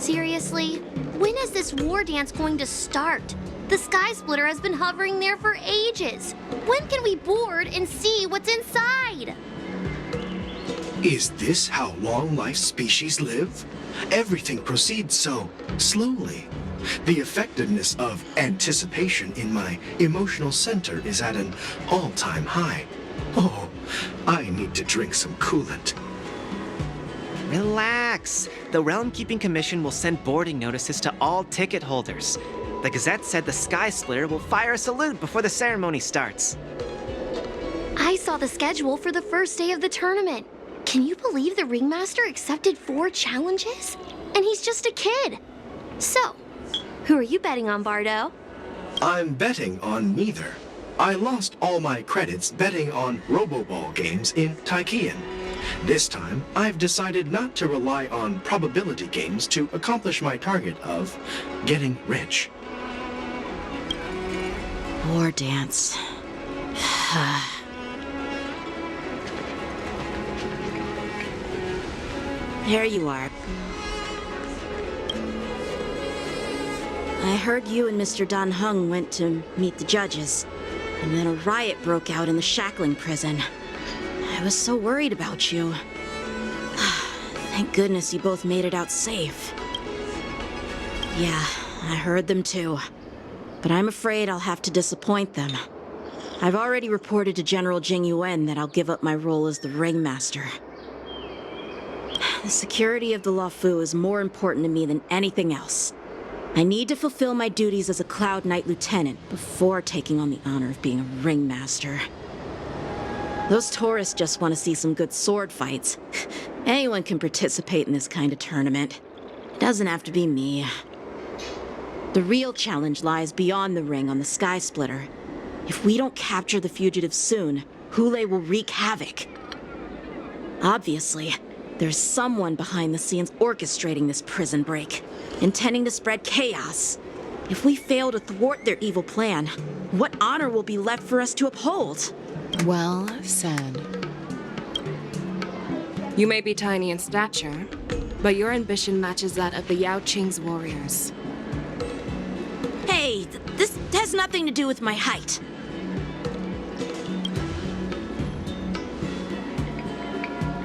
Seriously? When is this war dance going to start? The Sky Splitter has been hovering there for ages. When can we board and see what's inside? Is this how long-life species live? Everything proceeds so slowly. The effectiveness of anticipation in my emotional center is at an all-time high. Oh, I need to drink some coolant. Relax. The Realm Keeping Commission will send boarding notices to all ticket holders. The Gazette said the Sky Splitter will fire a salute before the ceremony starts. I saw the schedule for the first day of the tournament. Can you believe the Ringmaster accepted 4 challenges? And he's just a kid. So, who are you betting on, Bardo? I'm betting on neither. I lost all my credits betting on Roboball games in Tychean. This time, I've decided not to rely on probability games to accomplish my target of getting rich. War dance. There you are. I heard you and Mr. Dan Heng went to meet the judges, and then a riot broke out in the shackling prison. I was so worried about you. Thank goodness you both made it out safe. Yeah, I heard them too. But I'm afraid I'll have to disappoint them. I've already reported to General Jing Yuan that I'll give up my role as the Ringmaster. The security of the Luofu is more important to me than anything else. I need to fulfill my duties as a Cloud Knight Lieutenant before taking on the honor of being a Ringmaster. Those tourists just want to see some good sword fights. Anyone can participate in this kind of tournament. It doesn't have to be me. The real challenge lies beyond the ring on the Sky Splitter. If we don't capture the fugitives soon, Hule will wreak havoc. Obviously, there's someone behind the scenes orchestrating this prison break, intending to spread chaos. If we fail to thwart their evil plan, what honor will be left for us to uphold? Well said. You may be tiny in stature, but your ambition matches that of the Yao Qing's warriors. Hey, this has nothing to do with my height.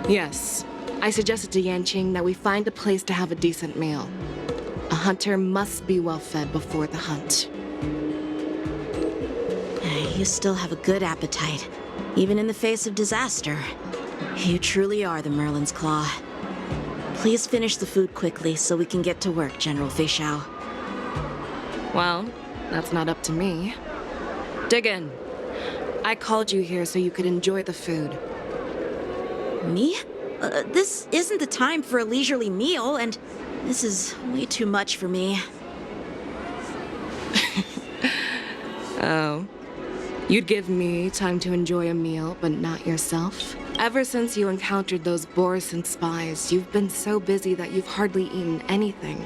Yes, I suggested to Yanqing that we find a place to have a decent meal. A hunter must be well fed before the hunt. You still have a good appetite, even in the face of disaster. You truly are the Merlin's Claw. Please finish the food quickly so we can get to work, General Feixiao. Well, that's not up to me. Dig in. I called you here so you could enjoy the food. Me? This isn't the time for a leisurely meal, and this is way too much for me. Oh. You'd give me time to enjoy a meal, but not yourself? Ever since you encountered those Borisan spies, you've been so busy that you've hardly eaten anything.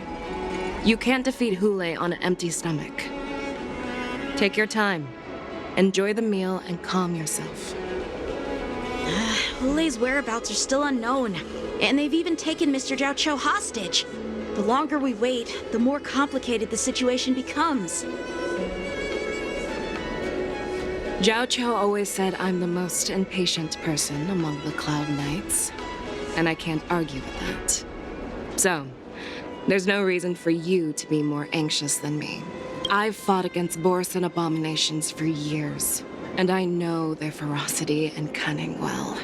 You can't defeat Hule on an empty stomach. Take your time. Enjoy the meal and calm yourself. Hule's whereabouts are still unknown, and they've even taken Mr. Zhao Cho hostage. The longer we wait, the more complicated the situation becomes. Zhao Cho always said I'm the most impatient person among the Cloud Knights, and I can't argue with that. So, there's no reason for you to be more anxious than me. I've fought against Borisan abominations for years, and I know their ferocity and cunning well.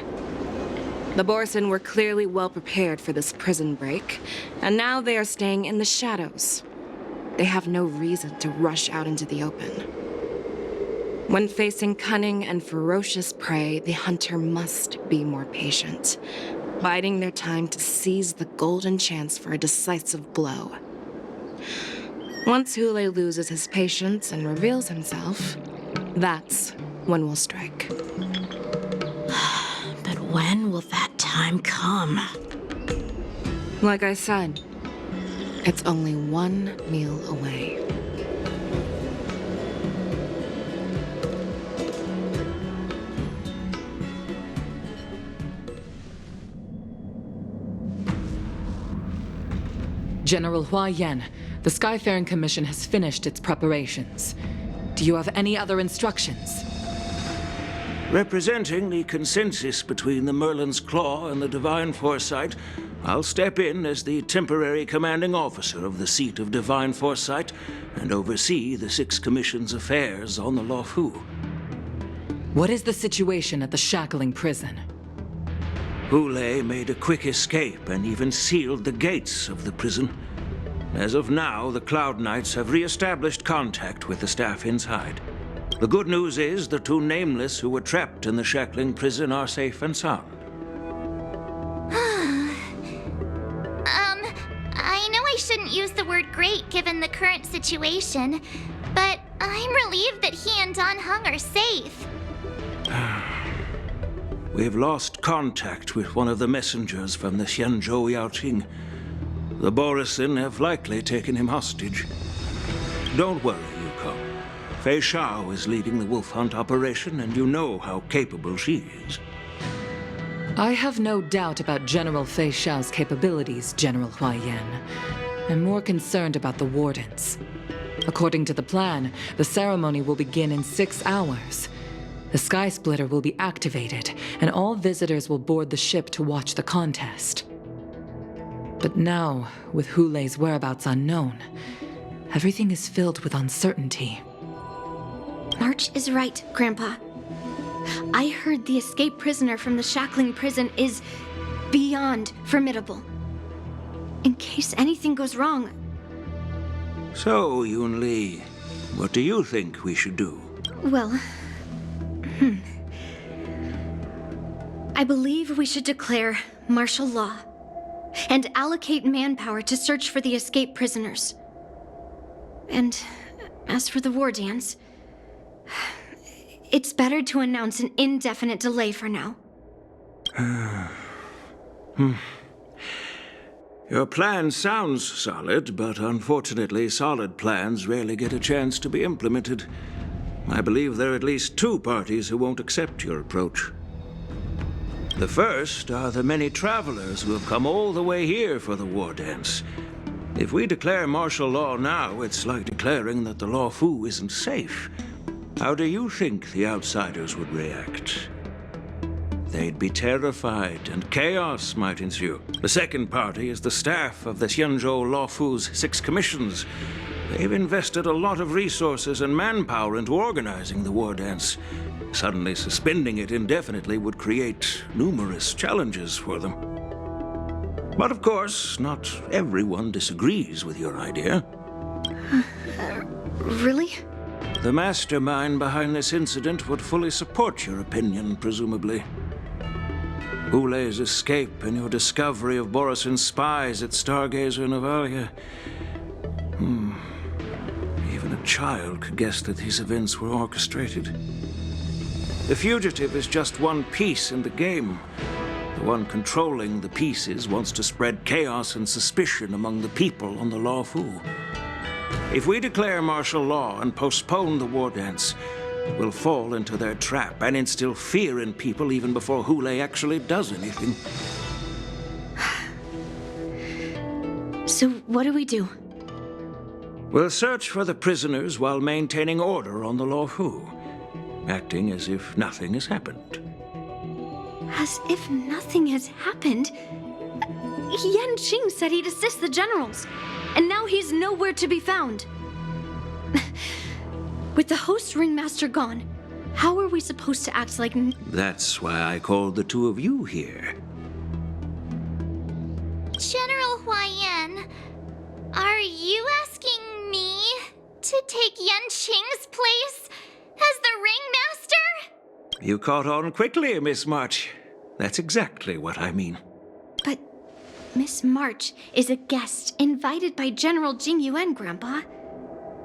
The Borisan were clearly well prepared for this prison break, and now they are staying in the shadows. They have no reason to rush out into the open. When facing cunning and ferocious prey, the hunter must be more patient, biding their time to seize the golden chance for a decisive blow. Once Hule loses his patience and reveals himself, that's when we'll strike. But when will that time come? Like I said, it's only one meal away. General Hua Yen, the Skyfaring Commission has finished its preparations. Do you have any other instructions? Representing the consensus between the Merlin's Claw and the Divine Foresight, I'll step in as the temporary commanding officer of the seat of Divine Foresight and oversee the Six Commission's affairs on the Luofu. What is the situation at the shackling prison? Hule made a quick escape and even sealed the gates of the prison. As of now, the Cloud Knights have re-established contact with the staff inside. The good news is the two Nameless who were trapped in the shackling prison are safe and sound. I know I shouldn't use the word great given the current situation, but I'm relieved that he and Dan Heng are safe. We've lost contact with one of the messengers from the Xianzhou Yaoqing. The Borisin have likely taken him hostage. Don't worry, Yukong. Fei Shao is leading the wolf hunt operation, and you know how capable she is. I have no doubt about General Fei Shao's capabilities, General Hua Yen. I'm more concerned about the Wardens. According to the plan, the ceremony will begin in 6 hours. The Sky Splitter will be activated, and all visitors will board the ship to watch the contest. But now, with Hule's whereabouts unknown, everything is filled with uncertainty. March is right, Grandpa. I heard the escaped prisoner from the shackling prison is beyond formidable. In case anything goes wrong. So, Yun Li, what do you think we should do? Well, I believe we should declare martial law and allocate manpower to search for the escaped prisoners. And as for the war dance, it's better to announce an indefinite delay for now. Your plan sounds solid, but unfortunately, solid plans rarely get a chance to be implemented. I believe there are at least 2 parties who won't accept your approach. The first are the many travelers who have come all the way here for the war dance. If we declare martial law now, it's like declaring that the Luofu isn't safe. How do you think the outsiders would react? They'd be terrified, and chaos might ensue. The second party is the staff of the Xianzhou Luofu's 6 commissions. They've invested a lot of resources and manpower into organizing the war dance. Suddenly suspending it indefinitely would create numerous challenges for them. But of course, not everyone disagrees with your idea. Really? The mastermind behind this incident would fully support your opinion, presumably. Hule's escape and your discovery of Borisin's spies at Stargazer Navalia. Even a child could guess that these events were orchestrated. The fugitive is just one piece in the game. The one controlling the pieces wants to spread chaos and suspicion among the people on the Luofu. If we declare martial law and postpone the war dance, we'll fall into their trap and instill fear in people even before Hule actually does anything. So what do we do? We'll search for the prisoners while maintaining order on the Luofu, acting as if nothing has happened. As if nothing has happened? Yan Qing said he'd assist the generals, and now he's nowhere to be found. With the host ringmaster gone, how are we supposed to act like... That's why I called the 2 of you here. General Hua Yen, are you asking me to take Yan Qing's place as the ringmaster? You caught on quickly, Miss March. That's exactly what I mean. But Miss March is a guest invited by General Jing Yuan, Grandpa.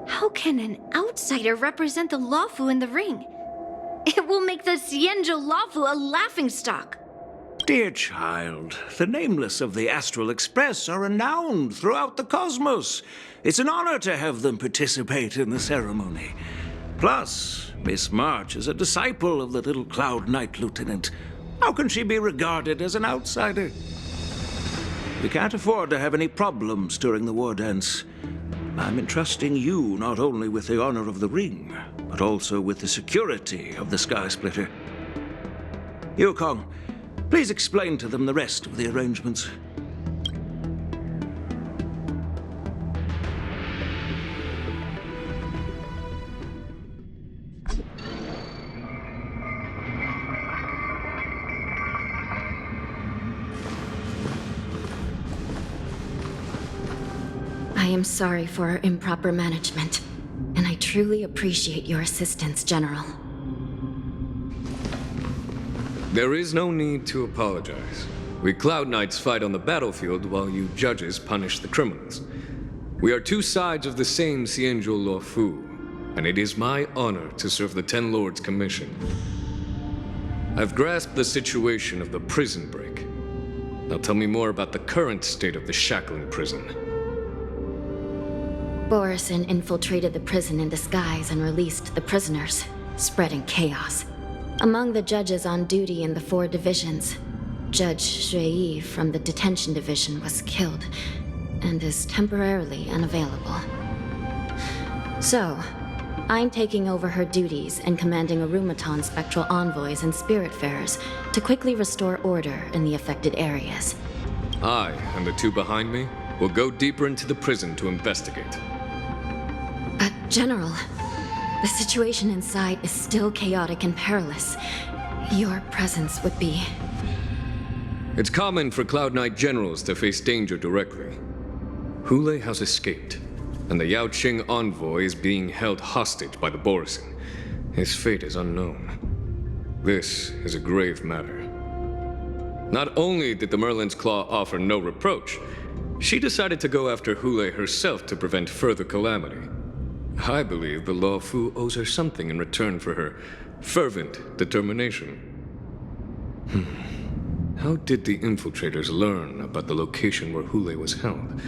How can an outsider represent the Luofu in the ring? It will make the Xianzhou Luofu a laughingstock. Dear child, the Nameless of the Astral Express are renowned throughout the cosmos. It's an honor to have them participate in the ceremony. Plus, Miss March is a disciple of the little Cloud Knight Lieutenant. How can she be regarded as an outsider? We can't afford to have any problems during the war dance. I'm entrusting you not only with the honor of the ring, but also with the security of the Sky Splitter. Yukong, please explain to them the rest of the arrangements. I am sorry for our improper management, and I truly appreciate your assistance, General. There is no need to apologize. We Cloud Knights fight on the battlefield while you judges punish the criminals. We are two sides of the same Xianzhou Luofu, and it is my honor to serve the Ten Lords' commission. I've grasped the situation of the prison break. Now tell me more about the current state of the shackling prison. Borisin infiltrated the prison in disguise and released the prisoners, spreading chaos. Among the judges on duty in the 4 divisions, Judge Shui from the detention division was killed and is temporarily unavailable. So, I'm taking over her duties and commanding Arumaton spectral envoys and spiritfarers to quickly restore order in the affected areas. I and the 2 behind me will go deeper into the prison to investigate. But, General, the situation inside is still chaotic and perilous. Your presence would be... It's common for Cloud Knight generals to face danger directly. Hule has escaped, and the Yaoqing envoy is being held hostage by the Borisin. His fate is unknown. This is a grave matter. Not only did the Merlin's Claw offer no reproach, she decided to go after Hule herself to prevent further calamity. I believe the Luofu owes her something in return for her fervent determination. How did the infiltrators learn about the location where Hule was held?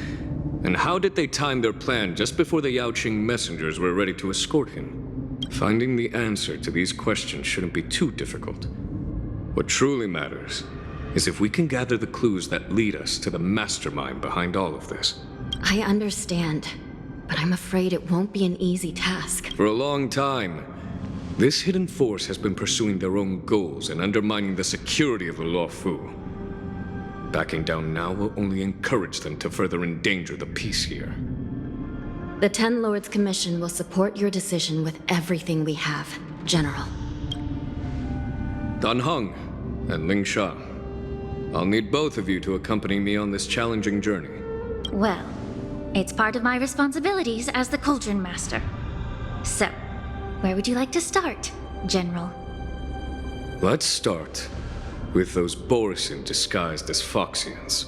And how did they time their plan just before the Yaoqing messengers were ready to escort him? Finding the answer to these questions shouldn't be too difficult. What truly matters is if we can gather the clues that lead us to the mastermind behind all of this. I understand, but I'm afraid it won't be an easy task. For a long time, this hidden force has been pursuing their own goals and undermining the security of the Luofu. Backing down now will only encourage them to further endanger the peace here. The Ten Lords Commission will support your decision with everything we have, General. Dan Heng and Ling Sha, I'll need both of you to accompany me on this challenging journey. Well, it's part of my responsibilities as the Cauldron Master. So, where would you like to start, General? Let's start with those Borisin disguised as Foxians.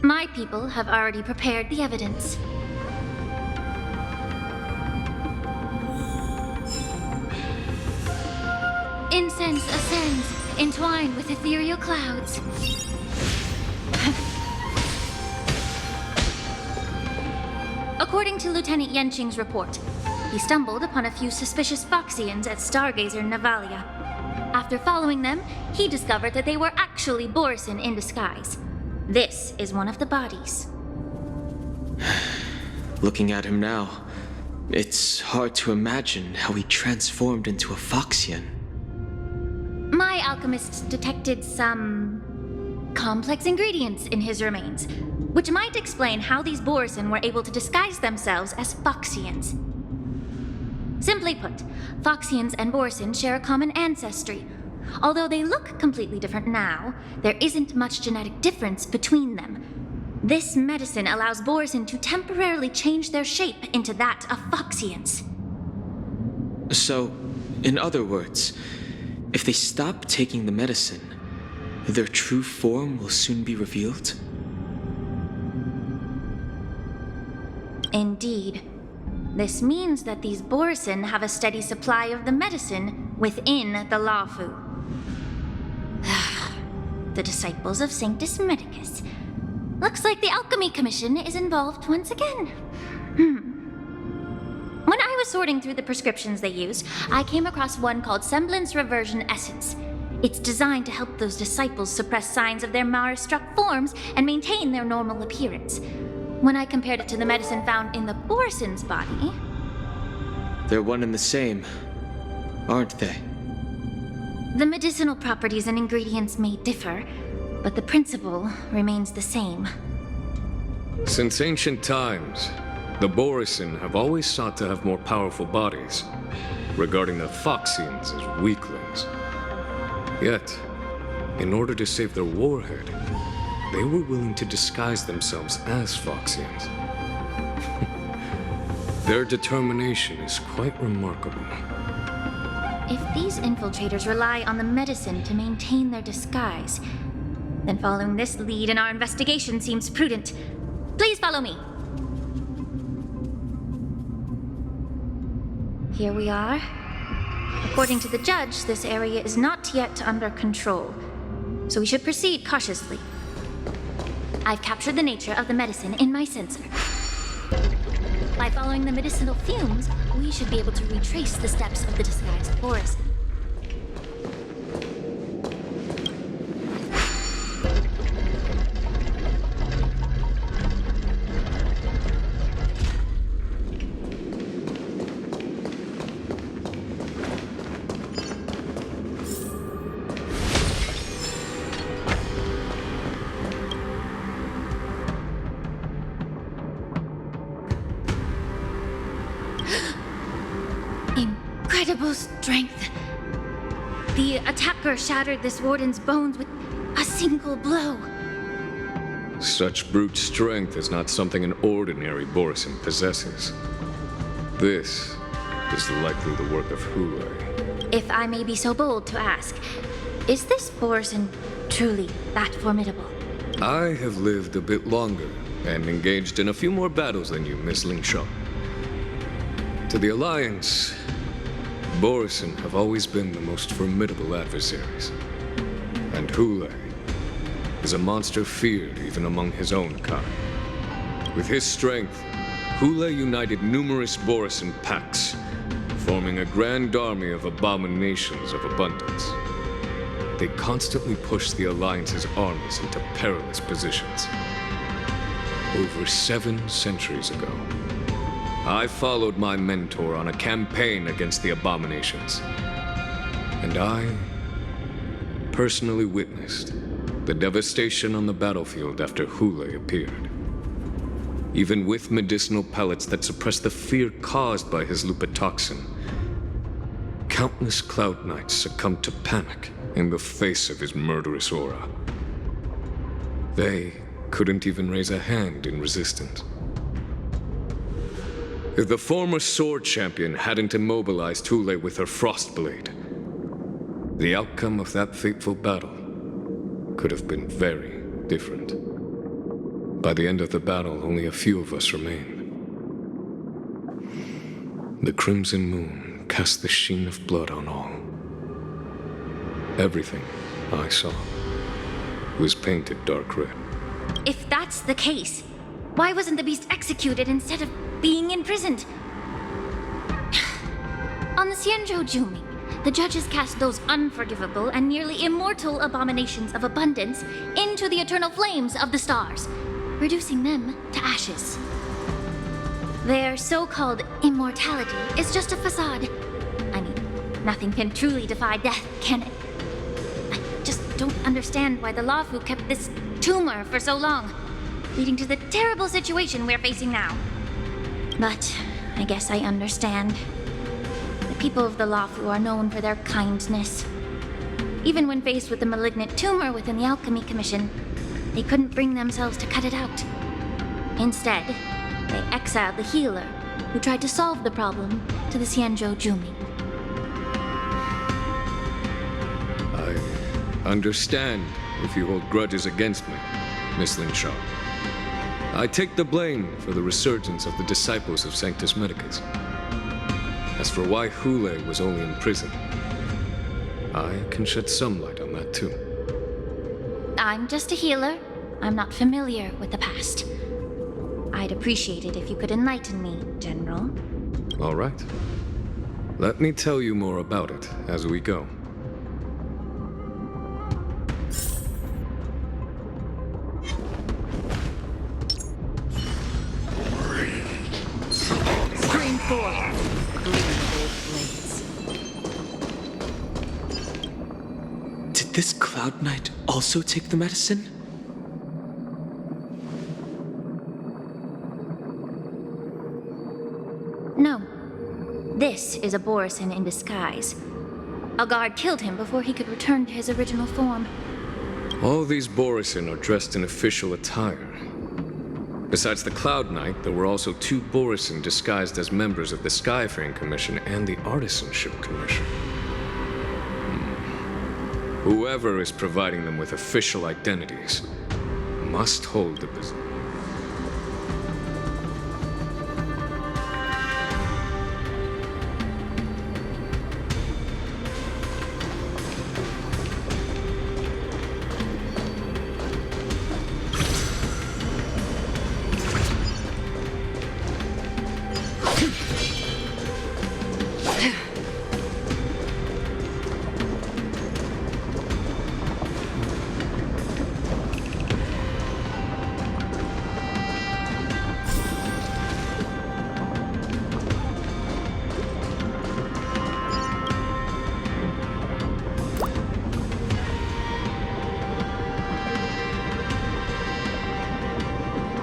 My people have already prepared the evidence. Incense ascends, entwined with ethereal clouds. According to Lieutenant Yenqing's report, he stumbled upon a few suspicious Foxians at Stargazer Navalia. After following them, he discovered that they were actually Borisin in disguise. This is one of the bodies. Looking at him now, it's hard to imagine how he transformed into a Foxian. My alchemists detected some complex ingredients in his remains, which might explain how these Borisin were able to disguise themselves as Foxians. Simply put, Foxians and Borisin share a common ancestry. Although they look completely different now, there isn't much genetic difference between them. This medicine allows Borisin to temporarily change their shape into that of Foxians. So, in other words, if they stop taking the medicine, their true form will soon be revealed? Indeed. This means that these Borisin have a steady supply of the medicine within the Luofu. The disciples of Sanctus Medicus. Looks like the Alchemy Commission is involved once again. When I was sorting through the prescriptions they used, I came across one called Semblance Reversion Essence. It's designed to help those disciples suppress signs of their Mara-struck forms and maintain their normal appearance. When I compared it to the medicine found in the Borison's body... They're one and the same, aren't they? The medicinal properties and ingredients may differ, but the principle remains the same. Since ancient times, the Borison have always sought to have more powerful bodies, regarding the Foxians as weaklings. Yet, in order to save their warhead, they were willing to disguise themselves as Foxians. Their determination is quite remarkable. If these infiltrators rely on the medicine to maintain their disguise, then following this lead in our investigation seems prudent. Please follow me. Here we are. According to the judge, this area is not yet under control, so we should proceed cautiously. I've captured the nature of the medicine in my sensor. By following the medicinal fumes, we should be able to retrace the steps of the disguised Borison. Incredible strength. The attacker shattered this warden's bones with a single blow. Such brute strength is not something an ordinary Borison possesses. This is likely the work of Hule. If I may be so bold to ask, is this Borison truly that formidable? I have lived a bit longer and engaged in a few more battles than you, Miss Lingshaw. To the Alliance, Borison have always been the most formidable adversaries. And Hule is a monster feared even among his own kind. With his strength, Hule united numerous Borison packs, forming a grand army of abominations of abundance. They constantly pushed the Alliance's armies into perilous positions. Over 7 centuries ago, I followed my mentor on a campaign against the abominations. And I personally witnessed the devastation on the battlefield after Hule appeared. Even with medicinal pellets that suppressed the fear caused by his lupitoxin, countless Cloud Knights succumbed to panic in the face of his murderous aura. They couldn't even raise a hand in resistance. If the former sword champion hadn't immobilized Hule with her Frostblade, the outcome of that fateful battle could have been very different. By the end of the battle, only a few of us remained. The crimson moon cast the sheen of blood on all. Everything I saw was painted dark red. If that's the case, why wasn't the beast executed instead of being imprisoned? On the Xianzhou Jumi, the judges cast those unforgivable and nearly immortal abominations of abundance into the eternal flames of the stars, reducing them to ashes. Their so-called immortality is just a facade. I mean, nothing can truly defy death, can it? I just don't understand why the Luofu kept this tumor for so long, leading to the terrible situation we're facing now. But I guess I understand. The people of the Luofu are known for their kindness. Even when faced with the malignant tumor within the Alchemy Commission, they couldn't bring themselves to cut it out. Instead, they exiled the healer, who tried to solve the problem, to the Xianzhou Jumi. I understand if you hold grudges against me, Miss Lingshaw. I take the blame for the resurgence of the disciples of Sanctus Medicus. As for why Hule was only in prison, I can shed some light on that too. I'm just a healer. I'm not familiar with the past. I'd appreciate it if you could enlighten me, General. All right. Let me tell you more about it as we go. 4 gleaming gold blades. Did this Cloud Knight also take the medicine? No. This is a Borisin in disguise. A guard killed him before he could return to his original form. All these Borisin are dressed in official attire. Besides the Cloud Knight, there were also 2 Borisin disguised as members of the Skyfaring Commission and the Artisanship Commission. Whoever is providing them with official identities must hold the position.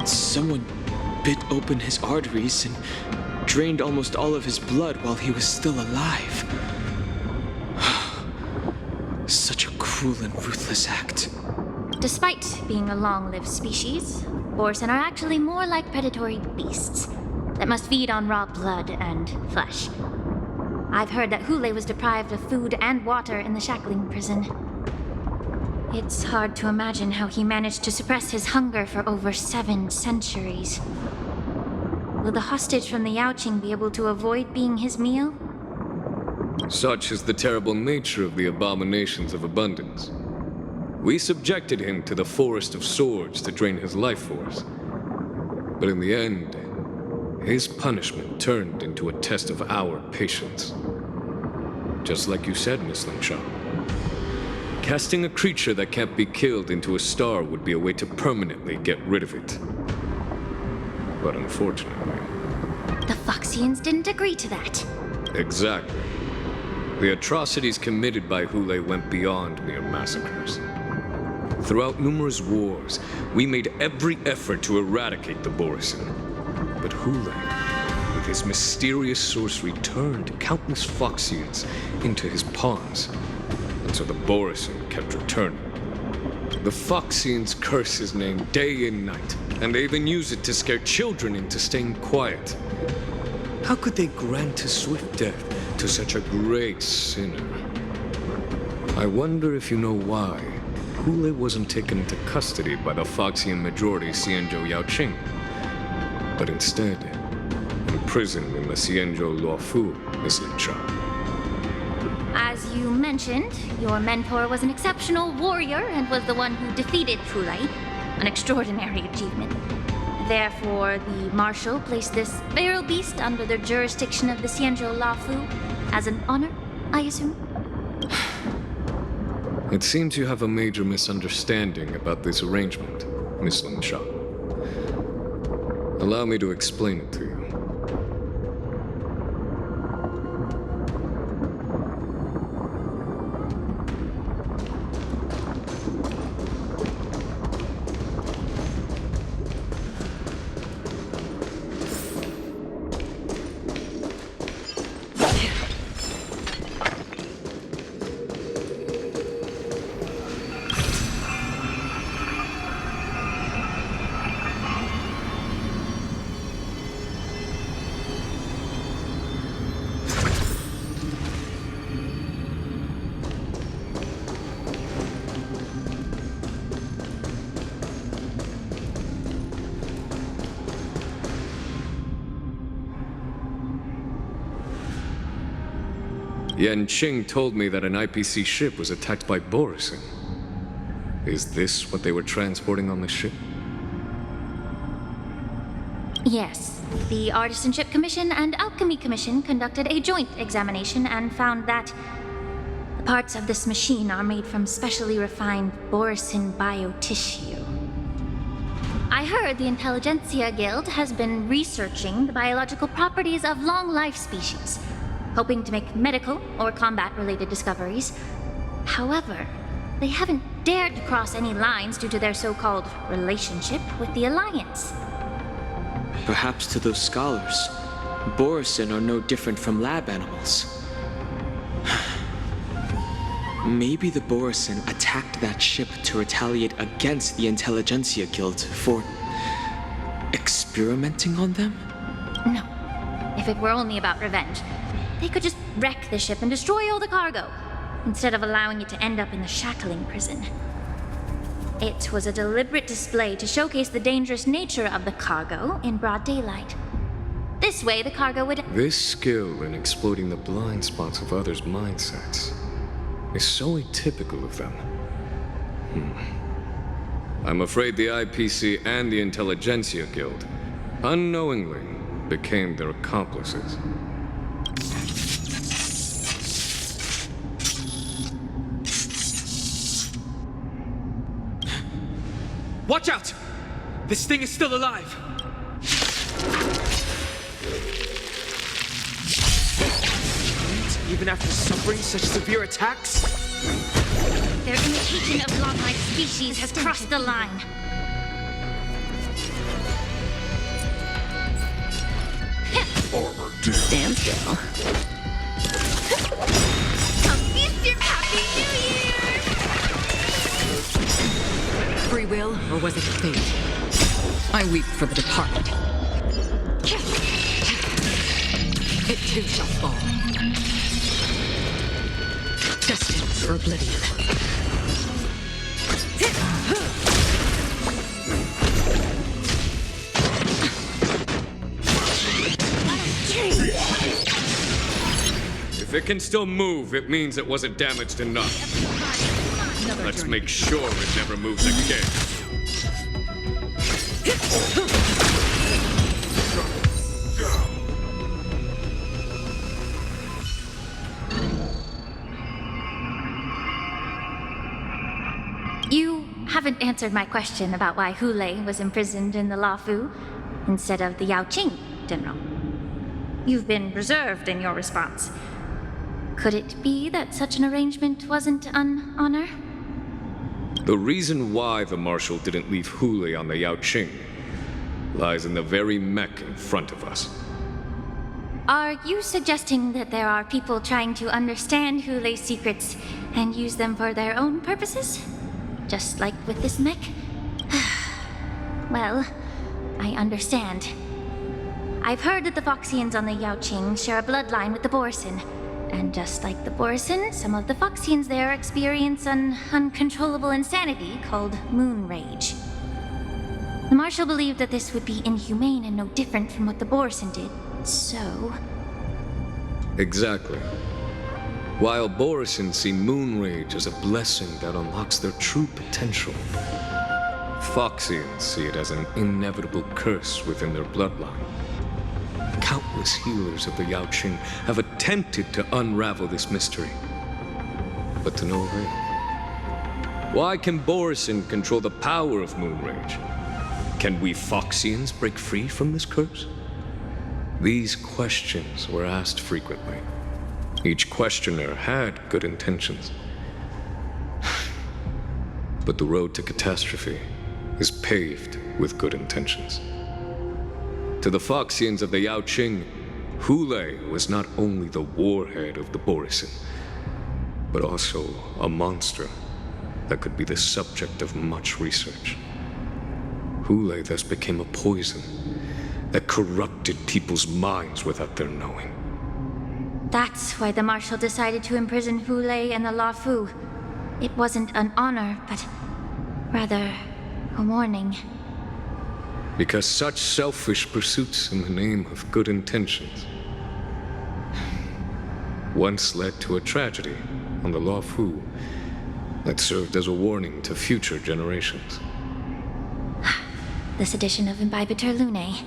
Someone bit open his arteries and drained almost all of his blood while he was still alive. Such a cruel and ruthless act. Despite being a long-lived species, Borisin are actually more like predatory beasts that must feed on raw blood and flesh. I've heard that Hule was deprived of food and water in the shackling prison. It's hard to imagine how he managed to suppress his hunger for over 7 centuries. Will the hostage from the Yaoqing be able to avoid being his meal? Such is the terrible nature of the abominations of abundance. We subjected him to the Forest of Swords to drain his life force. But in the end, his punishment turned into a test of our patience. Just like you said, Miss Lingshaw. Casting a creature that can't be killed into a star would be a way to permanently get rid of it. But unfortunately... The Foxians didn't agree to that. Exactly. The atrocities committed by Hule went beyond mere massacres. Throughout numerous wars, we made every effort to eradicate the Borisin. But Hule, with his mysterious sorcery, turned countless Foxians into his pawns. And so the Borisin kept returning. The Foxians curse his name day and night, and they even use it to scare children into staying quiet. How could they grant a swift death to such a great sinner? I wonder if you know why Hule wasn't taken into custody by the Foxian majority Xianzhou Yaoqing, but instead imprisoned in the Xianzhou Luofu, Miss Lingshaw. As you mentioned, your mentor was an exceptional warrior and was the one who defeated Hule, an extraordinary achievement. Therefore, the Marshal placed this feral beast under the jurisdiction of the Xianzhou Luofu as an honor, I assume? It seems you have a major misunderstanding about this arrangement, Miss Lingshaw. Allow me to explain it to you. Yanqing told me that an IPC ship was attacked by Borisin. Is this what they were transporting on the ship? Yes. The Artisanship Commission and Alchemy Commission conducted a joint examination and found that the parts of this machine are made from specially refined Borisin biotissue. I heard the Intelligentsia Guild has been researching the biological properties of long-life species, hoping to make medical or combat-related discoveries. However, they haven't dared to cross any lines due to their so-called relationship with the Alliance. Perhaps to those scholars, Borisin are no different from lab animals. Maybe the Borisin attacked that ship to retaliate against the Intelligentsia Guild for experimenting on them? No. If it were only about revenge, they could just wreck the ship and destroy all the cargo, instead of allowing it to end up in the shackling prison. It was a deliberate display to showcase the dangerous nature of the cargo in broad daylight. This way, the cargo would... This skill in exploiting the blind spots of others' mindsets is so atypical of them. I'm afraid the IPC and the Intelligentsia Guild unknowingly became their accomplices. Watch out! This thing is still alive! Even after suffering such severe attacks? Their imitation of long-life species has crossed the line. Stand still. A festive Happy New Year! Free will, or was it fate? I weep for the departed. It too shall fall. Destined for oblivion. If it can still move, it means it wasn't damaged enough. Let's make sure it never moves again. You haven't answered my question about why Hule was imprisoned in the Lafu instead of the Yaoqing, General. You've been reserved in your response. Could it be that such an arrangement wasn't an honor? The reason why the Marshal didn't leave Hule on the Yaoqing lies in the very mech in front of us. Are you suggesting that there are people trying to understand Hule's secrets and use them for their own purposes? Just like with this mech? Well, I understand. I've heard that the Foxians on the Yaoqing share a bloodline with the Borisin. And just like the Borisin, some of the Foxians there experience an uncontrollable insanity called moon rage. The Marshal believed that this would be inhumane and no different from what the Borisin did, so... Exactly. While Borisin see moon rage as a blessing that unlocks their true potential, Foxians see it as an inevitable curse within their bloodline. Countless healers of the Yaoqing have attempted to unravel this mystery, but to no avail. Why can Borisin control the power of moon rage? Can we Foxians break free from this curse? These questions were asked frequently. Each questioner had good intentions. But the road to catastrophe is paved with good intentions. To the Foxians of the Yaoqing, Hule was not only the warhead of the Borisin, but also a monster that could be the subject of much research. Hule thus became a poison that corrupted people's minds without their knowing. That's why the Marshal decided to imprison Hule and the Lafu. It wasn't an honor, but rather a warning. Because such selfish pursuits in the name of good intentions once led to a tragedy on the Lafu that served as a warning to future generations. This edition of Imbibitor Lunae.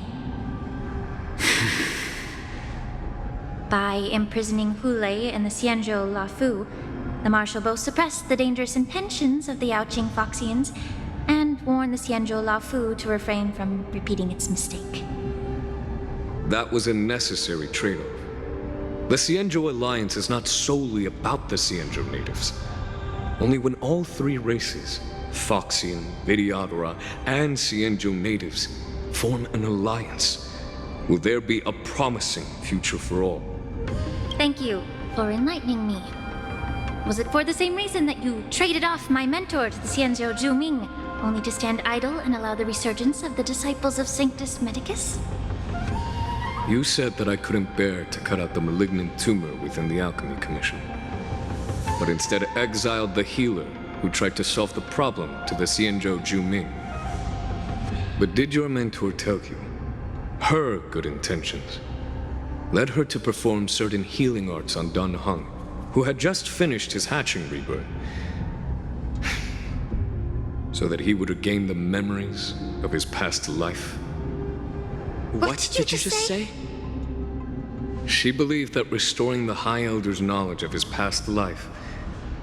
By imprisoning Hule and the Xianzhou Lafu, the Marshal both suppressed the dangerous intentions of the Yaoqing Foxians and warn the Xianzhou Laofu to refrain from repeating its mistake. That was a necessary trade-off. The Xianzhou alliance is not solely about the Xianzhou natives. Only when all three races, Foxian, Videodora, and Xianzhou natives, form an alliance, will there be a promising future for all. Thank you for enlightening me. Was it for the same reason that you traded off my mentor to the Xianzhou Zhuming, only to stand idle and allow the resurgence of the disciples of Sanctus Medicus? You said that I couldn't bear to cut out the malignant tumor within the Alchemy Commission, but instead exiled the healer who tried to solve the problem to the Xianzhou Zhuming. But did your mentor tell you her good intentions led her to perform certain healing arts on Dan Heng, who had just finished his hatching rebirth, so that he would regain the memories of his past life? What did you just say? She believed that restoring the High Elder's knowledge of his past life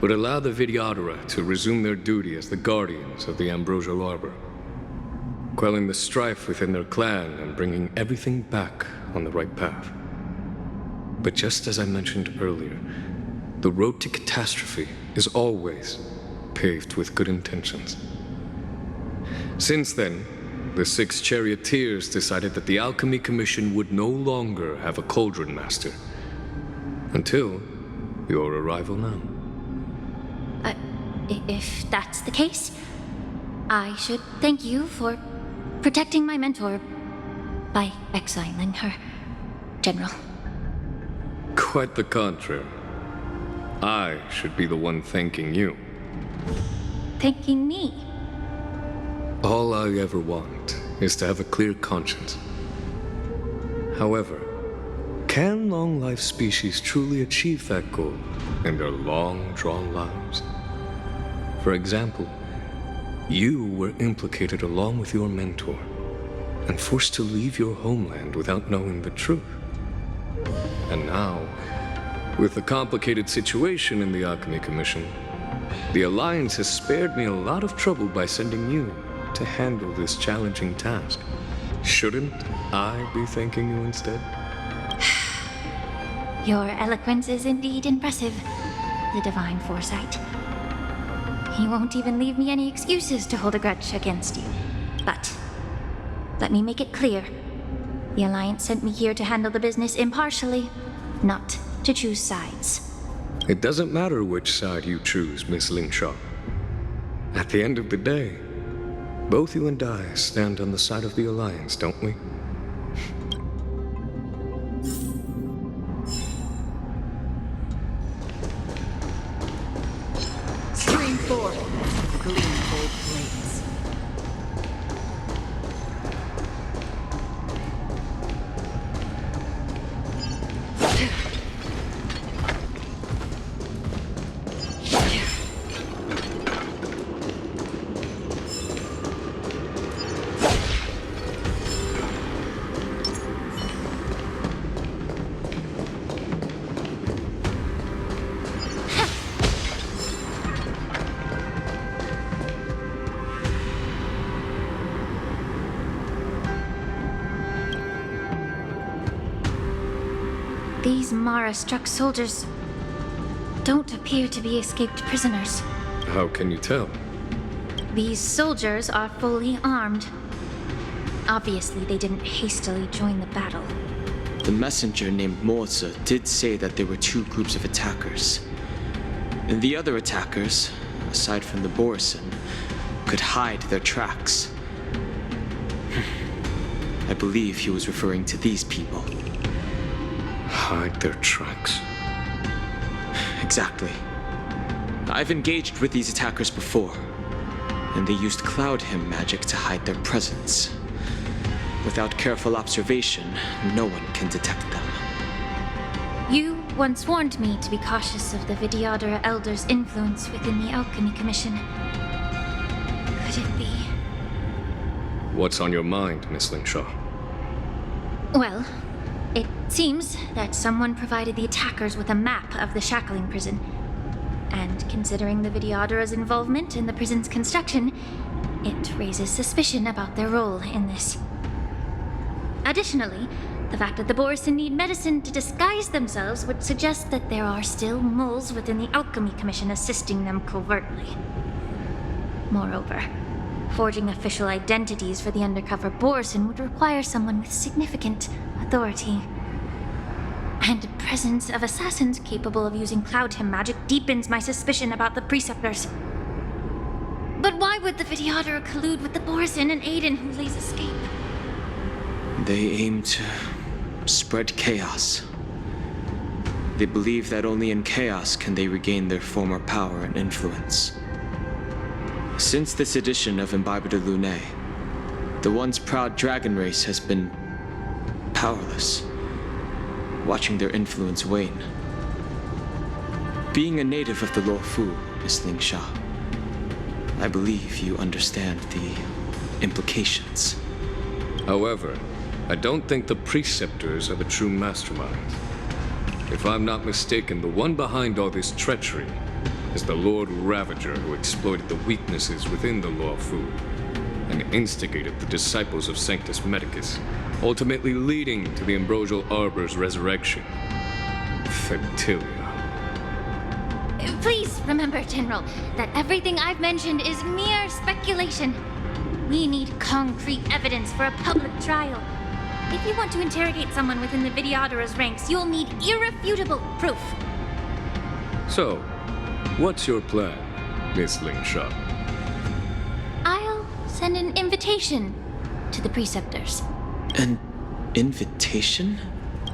would allow the Videodora to resume their duty as the guardians of the Ambrosial Arbor, quelling the strife within their clan and bringing everything back on the right path. But just as I mentioned earlier, the road to catastrophe is always paved with good intentions. Since then, the 6 charioteers decided that the Alchemy Commission would no longer have a cauldron master. Until your arrival now. If that's the case, I should thank you for protecting my mentor by exiling her, General. Quite the contrary. I should be the one thanking you. Thanking me? All I ever want is to have a clear conscience. However, can long-life species truly achieve that goal in their long-drawn lives? For example, you were implicated along with your mentor and forced to leave your homeland without knowing the truth. And now, with the complicated situation in the Alchemy Commission, the Alliance has spared me a lot of trouble by sending you to handle this challenging task. Shouldn't I be thanking you instead? Your eloquence is indeed impressive, the divine foresight. You won't even leave me any excuses to hold a grudge against you. But let me make it clear. The Alliance sent me here to handle the business impartially, not to choose sides. It doesn't matter which side you choose, Miss Lingshaw. At the end of the day, both you and I stand on the side of the Alliance, don't we? Stream forth, gleam gold blades. These Mara-struck soldiers don't appear to be escaped prisoners. How can you tell? These soldiers are fully armed. Obviously, they didn't hastily join the battle. The messenger named Moza did say that there were 2 groups of attackers. And the other attackers, aside from the Borison, could hide their tracks. I believe he was referring to these people. Hide their tracks? Exactly. I've engaged with these attackers before, and they used Cloud Hymn magic to hide their presence. Without careful observation, no one can detect them. You once warned me to be cautious of the Videodora Elder's influence within the Alchemy Commission. Could it be? What's on your mind, Miss Lingshaw? Well, it seems that someone provided the attackers with a map of the shackling prison. And considering the Videodora's involvement in the prison's construction, It raises suspicion about their role in this. Additionally, the fact that the Borison need medicine to disguise themselves would suggest that there are still moles within the Alchemy Commission assisting them covertly. Moreover, forging official identities for the undercover Borison would require someone with significant authority. And the presence of assassins capable of using Cloudhim magic deepens my suspicion about the Preceptors. But why would the Videotter collude with the Borison and aid in Hule's escape? They aim to spread chaos. They believe that only in chaos can they regain their former power and influence. Since this edition of Imbibe de Lune, the once proud dragon race has been powerless, watching their influence wane. Being a native of the Luofu, Miss Ling Sha, I believe you understand the implications. However, I don't think the Preceptors are the true mastermind. If I'm not mistaken, the one behind all this treachery is the Lord Ravager who exploited the weaknesses within the Luofu and instigated the disciples of Sanctus Medicus, ultimately leading to the Ambrosial Arbor's resurrection. Fentilia. Please remember, General, that everything I've mentioned is mere speculation. We need concrete evidence for a public trial. If you want to interrogate someone within the Videottera's ranks, you'll need irrefutable proof. So, what's your plan, Miss Ling Sha? I'll send an invitation to the Preceptors. An invitation?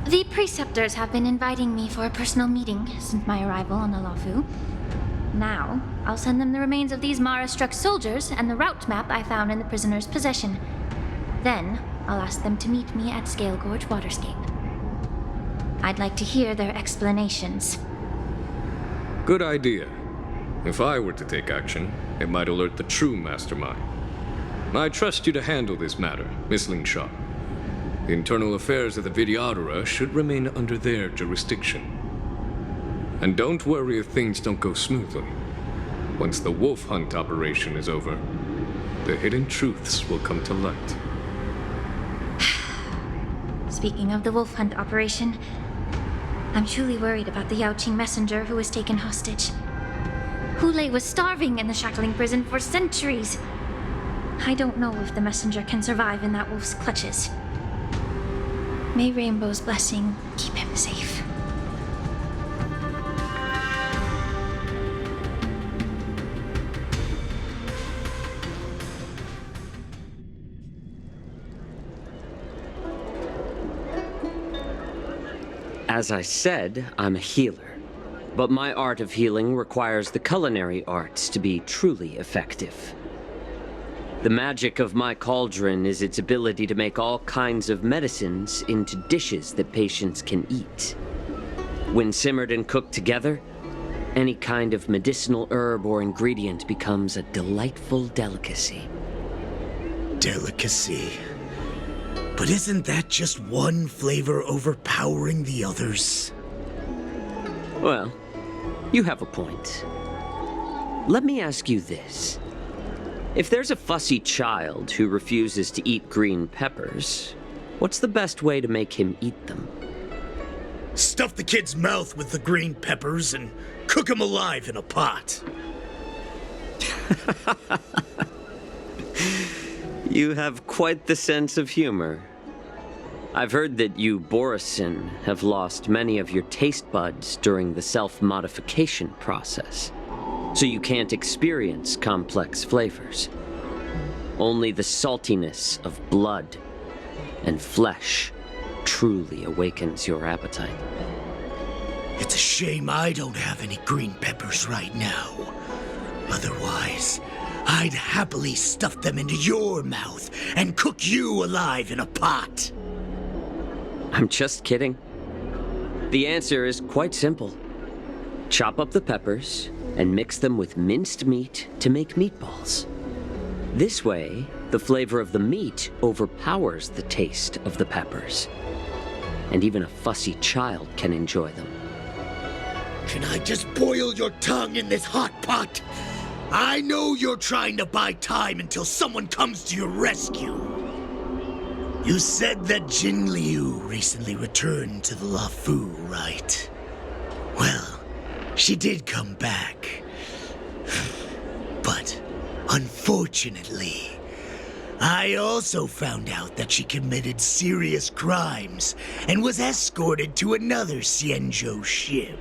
The Preceptors have been inviting me for a personal meeting since my arrival on the Luofu. Now, I'll send them the remains of these Mara-struck soldiers and the route map I found in the prisoner's possession. Then, I'll ask them to meet me at Scale Gorge Waterscape. I'd like to hear their explanations. Good idea. If I were to take action, it might alert the true mastermind. I trust you to handle this matter, Miss Ling Sha. The internal affairs of the Videottera should remain under their jurisdiction. And don't worry if things don't go smoothly. Once the wolf hunt operation is over, the hidden truths will come to light. Speaking of the wolf hunt operation, I'm truly worried about the Yaoqing messenger who was taken hostage. Hule was starving in the shackling prison for centuries. I don't know if the messenger can survive in that wolf's clutches. May Rainbow's blessing keep him safe. As I said, I'm a healer. But my art of healing requires the culinary arts to be truly effective. The magic of my cauldron is its ability to make all kinds of medicines into dishes that patients can eat. When simmered and cooked together, any kind of medicinal herb or ingredient becomes a delightful delicacy. Delicacy. But isn't that just one flavor overpowering the others? Well, you have a point. Let me ask you this. If there's a fussy child who refuses to eat green peppers, what's the best way to make him eat them? Stuff the kid's mouth with the green peppers and cook him alive in a pot. You have quite the sense of humor. I've heard that you, Borison, have lost many of your taste buds during the self-modification process, so you can't experience complex flavors. Only the saltiness of blood and flesh truly awakens your appetite. It's a shame I don't have any green peppers right now. Otherwise, I'd happily stuff them into your mouth and cook you alive in a pot. I'm just kidding. The answer is quite simple. Chop up the peppers and mix them with minced meat to make meatballs. This way, the flavor of the meat overpowers the taste of the peppers. And even a fussy child can enjoy them. Can I just boil your tongue in this hot pot? I know you're trying to buy time until someone comes to your rescue. You said that Jin Liu recently returned to the Luofu, right? Well, she did come back. But, unfortunately, I also found out that she committed serious crimes and was escorted to another Xianzhou ship.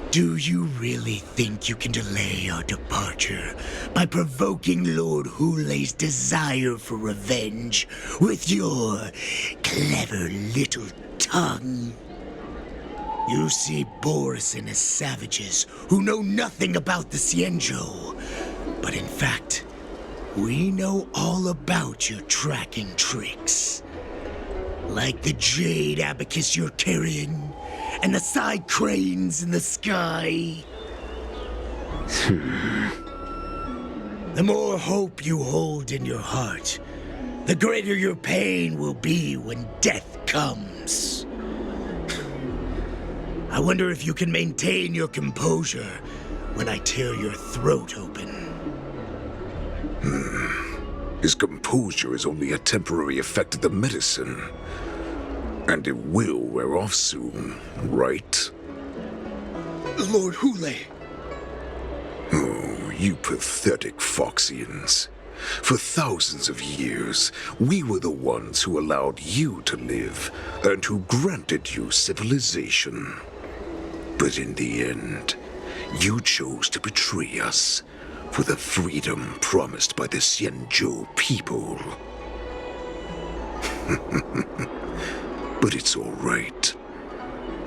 Do you really think you can delay our departure by provoking Lord Hulei's desire for revenge with your clever little tongue? You see Borison as savages who know nothing about the Xianzhou, but in fact, we know all about your tracking tricks. Like the jade abacus you're carrying, and the side cranes in the sky. The more hope you hold in your heart, the greater your pain will be when death comes. I wonder if you can maintain your composure when I tear your throat open. His composure is only a temporary effect of the medicine. And it will wear off soon, right? Lord Hulei! Oh, you pathetic Foxians. For thousands of years, we were the ones who allowed you to live, and who granted you civilization. But in the end, you chose to betray us for the freedom promised by the Xianzhou people. But it's all right.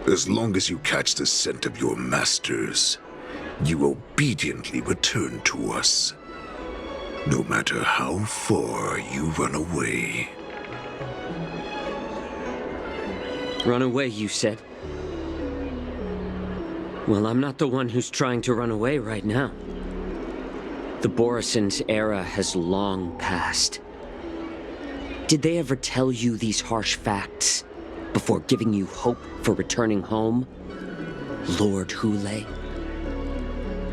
As long as you catch the scent of your masters, you obediently return to us. No matter how far you run away. Run away, you said? Well, I'm not the one who's trying to run away right now. The Borison's era has long passed. Did they ever tell you these harsh facts before giving you hope for returning home, Lord Hulei?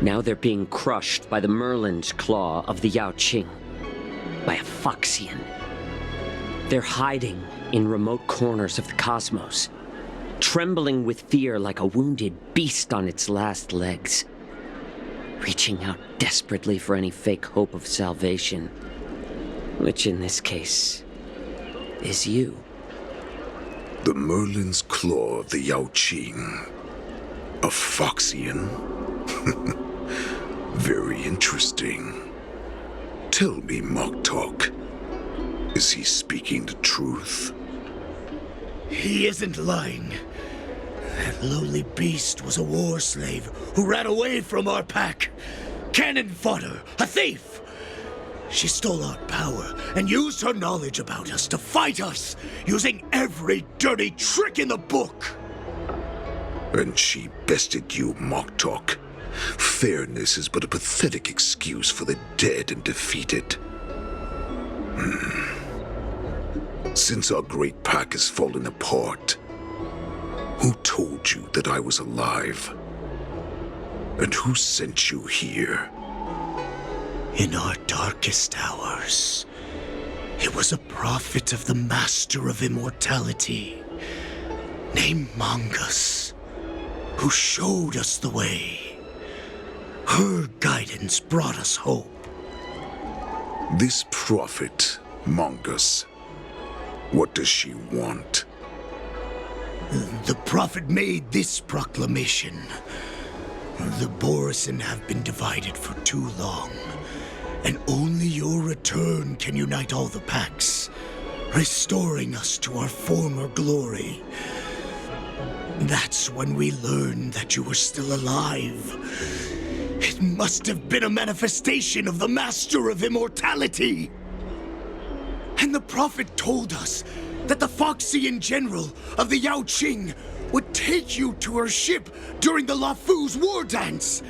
Now they're being crushed by the Merlin's claw of the Yaoqing, by a Foxian. They're hiding in remote corners of the cosmos, trembling with fear like a wounded beast on its last legs, reaching out desperately for any fake hope of salvation, which in this case is you. The Merlin's claw of the Yaoqing. A Foxian? Very interesting. Tell me, Moktok, is he speaking the truth? He isn't lying. That lowly beast was a war slave who ran away from our pack. Cannon fodder, a thief! She stole our power and used her knowledge about us to fight us, using every dirty trick in the book. And she bested you, Moktok. Fairness is but a pathetic excuse for the dead and defeated. Since our great pack has fallen apart, who told you that I was alive? And who sent you here? In our darkest hours, it was a prophet of the Master of Immortality, named Mongus, who showed us the way. Her guidance brought us hope. This prophet, Mongus, what does she want? The prophet made this proclamation. The Borison have been divided for too long, and only your return can unite all the packs, restoring us to our former glory. That's when we learned that you were still alive. It must have been a manifestation of the Master of Immortality. And the prophet told us that the Foxian general of the Yaoqing would take you to her ship during the Luofu's war dance,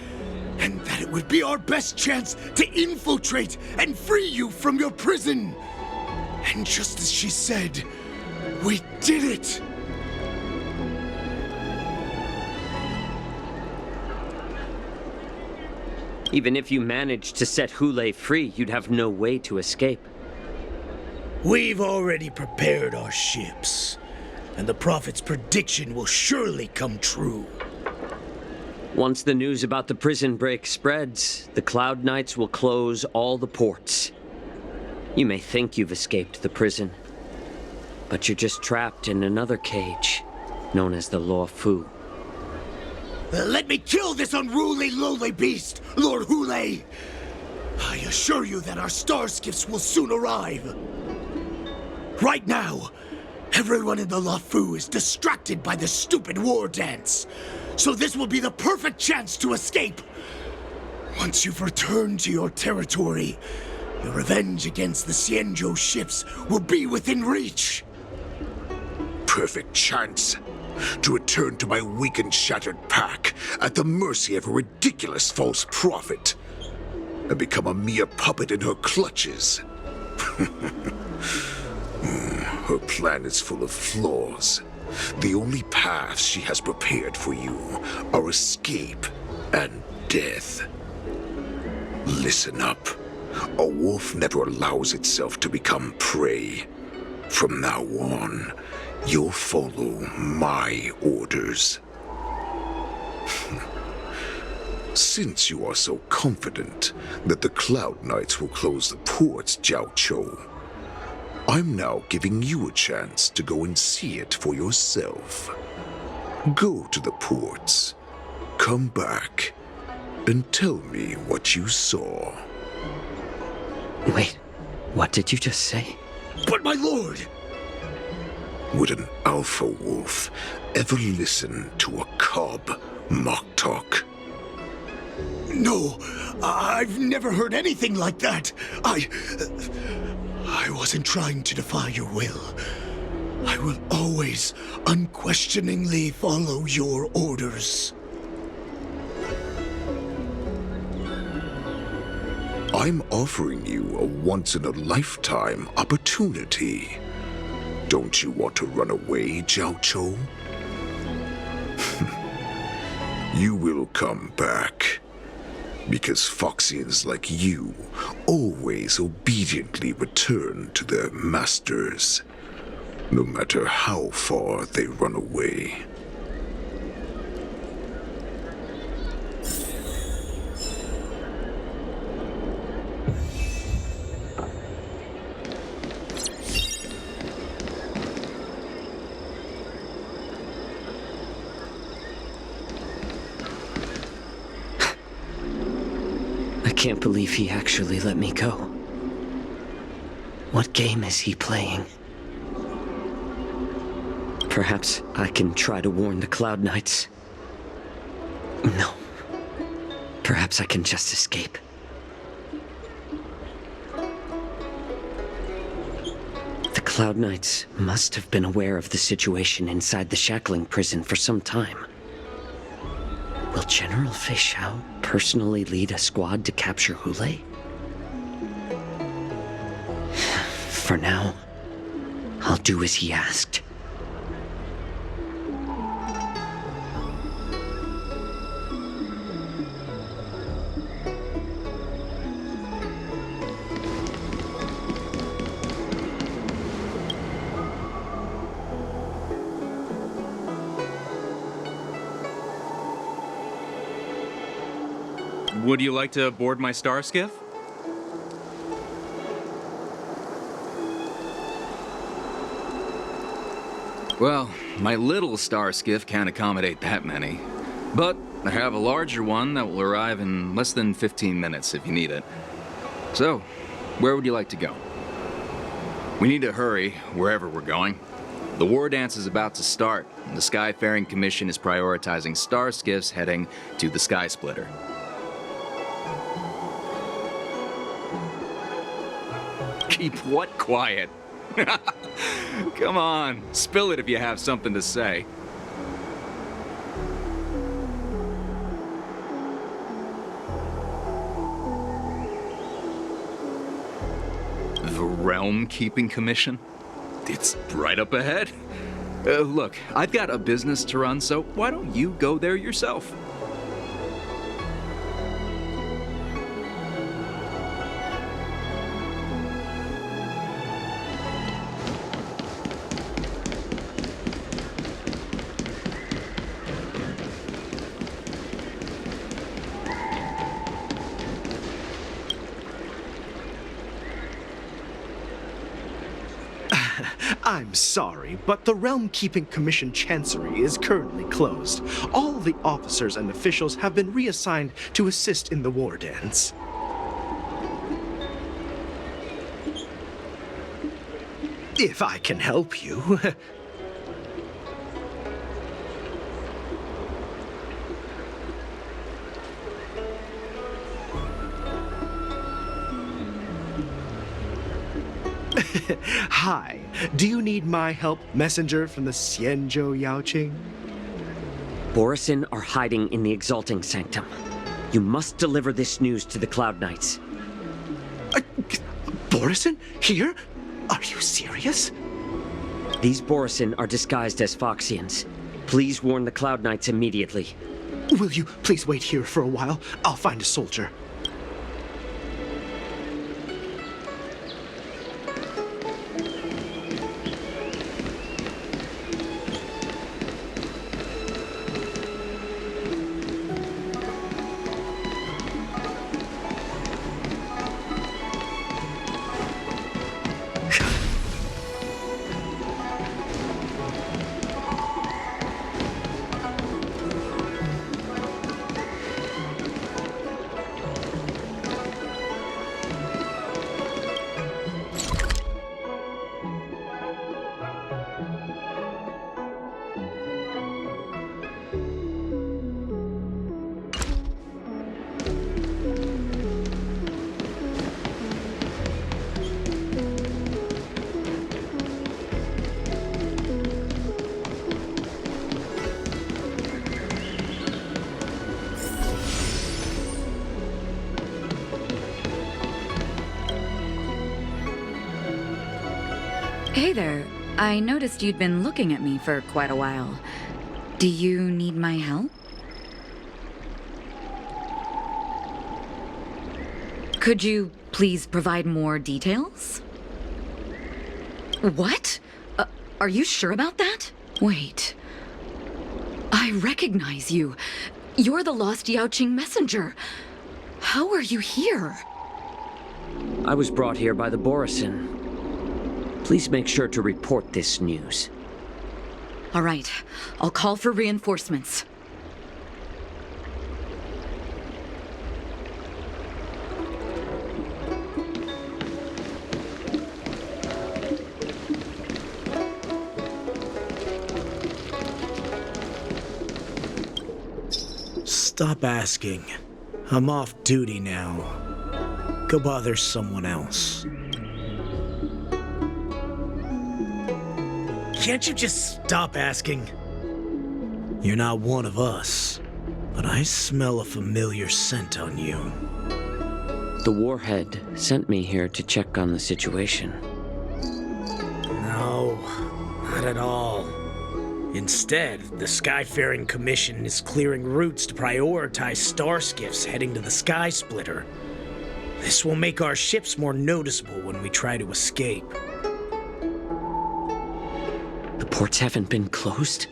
and that it would be our best chance to infiltrate and free you from your prison. And just as she said, we did it! Even if you managed to set Hule free, you'd have no way to escape. We've already prepared our ships, and the Prophet's prediction will surely come true. Once the news about the prison break spreads, the Cloud Knights will close all the ports. You may think you've escaped the prison, but you're just trapped in another cage, known as the Law Fu. Let me kill this unruly, lowly beast, Lord Hule! I assure you that our star skiffs will soon arrive. Right now, everyone in the La Fu is distracted by the stupid war dance, so this will be the perfect chance to escape. Once you've returned to your territory, your revenge against the Xianzhou ships will be within reach. Perfect chance to return to my weak and shattered pack at the mercy of a ridiculous false prophet and become a mere puppet in her clutches. Her plan is full of flaws. The only paths she has prepared for you are escape and death. Listen up. A wolf never allows itself to become prey. From now on, you'll follow my orders. Since you are so confident that the Cloud Knights will close the ports, Jiao Chou, I'm now giving you a chance to go and see it for yourself. Go to the ports, come back, and tell me what you saw. Wait, what did you just say? But my lord! Would an alpha wolf ever listen to a cub mock talk? No, I've never heard anything like that. I wasn't trying to defy your will. I will always unquestioningly follow your orders. I'm offering you a once-in-a-lifetime opportunity. Don't you want to run away, Jiao Chou? You will come back. Because Foxians like you always obediently return to their masters, no matter how far they run away. I can't believe he actually let me go. What game is he playing? Perhaps I can try to warn the Cloud Knights. No. Perhaps I can just escape. The Cloud Knights must have been aware of the situation inside the shackling prison for some time. Will General Fei Xiao personally lead a squad to capture Hule? For now, I'll do as he asked. Would you like to board my star skiff? Well, my little star skiff can't accommodate that many. But I have a larger one that will arrive in less than 15 minutes if you need it. So, where would you like to go? We need to hurry wherever we're going. The war dance is about to start, and the Skyfaring Commission is prioritizing star skiffs heading to the Sky Splitter. Keep what quiet? Come on, spill it if you have something to say. The Realm Keeping Commission? It's right up ahead. Look, I've got a business to run, so why don't you go there yourself? I'm sorry, but the Realm Keeping Commission Chancery is currently closed. All the officers and officials have been reassigned to assist in the war dance. If I can help you. Hi, do you need my help, messenger from the Xianzhou Yaoqing? Borisin are hiding in the Exalting Sanctum. You must deliver this news to the Cloud Knights. Borisin? Here? Are you serious? These Borisin are disguised as Foxians. Please warn the Cloud Knights immediately. Will you please wait here for a while? I'll find a soldier. Hey there. I noticed you'd been looking at me for quite a while. Do you need my help? Could you please provide more details? What? Are you sure about that? Wait. I recognize you. You're the lost Yaoqing messenger. How are you here? I was brought here by the Borisin. Please make sure to report this news. All right. I'll call for reinforcements. Stop asking. I'm off duty now. Go bother someone else. Can't you just stop asking? You're not one of us, but I smell a familiar scent on you. The Warhead sent me here to check on the situation. No, not at all. Instead, the Skyfaring Commission is clearing routes to prioritize star skiffs heading to the Sky Splitter. This will make our ships more noticeable when we try to escape. The ports haven't been closed?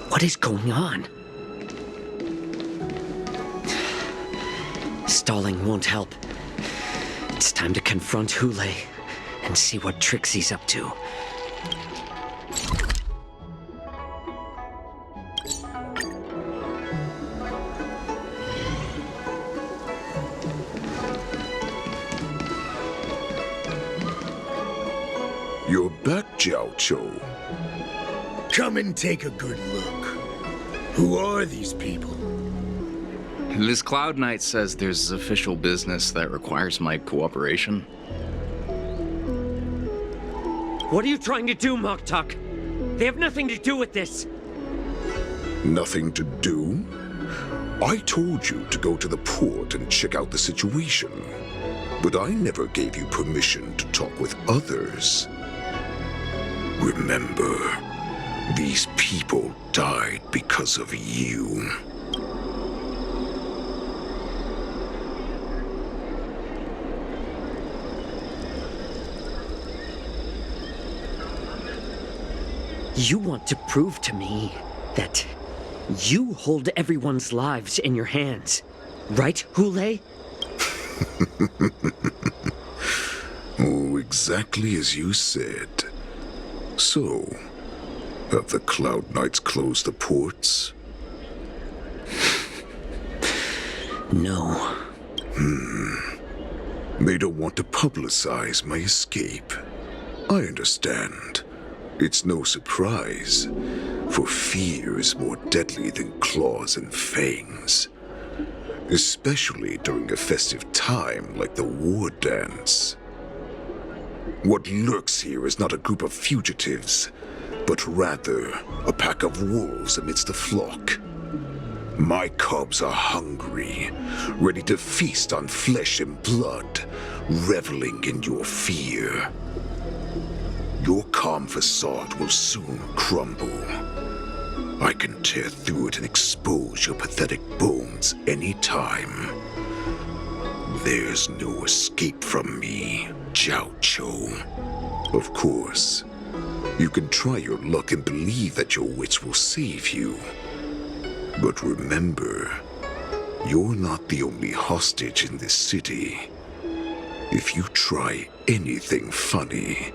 What is going on? Stalling won't help. It's time to confront Hule and see what tricks he's up to. You're back, Jiaoqiu. Come and take a good look. Who are these people? This Cloud Knight says there's official business that requires my cooperation. What are you trying to do, Moktuk? They have nothing to do with this. Nothing to do? I told you to go to the port and check out the situation. But I never gave you permission to talk with others. Remember, these people died because of you. You want to prove to me that you hold everyone's lives in your hands, right, Hule? Oh, exactly as you said. So, have the Cloud Knights closed the ports? No. They don't want to publicize my escape. I understand. It's no surprise, for fear is more deadly than claws and fangs. Especially during a festive time like the war dance. What lurks here is not a group of fugitives, but rather a pack of wolves amidst a flock. My cubs are hungry, ready to feast on flesh and blood, reveling in your fear. Your calm facade will soon crumble. I can tear through it and expose your pathetic bones anytime. There's no escape from me, Jiao Cho. Of course, you can try your luck and believe that your wits will save you. But remember, you're not the only hostage in this city. If you try anything funny,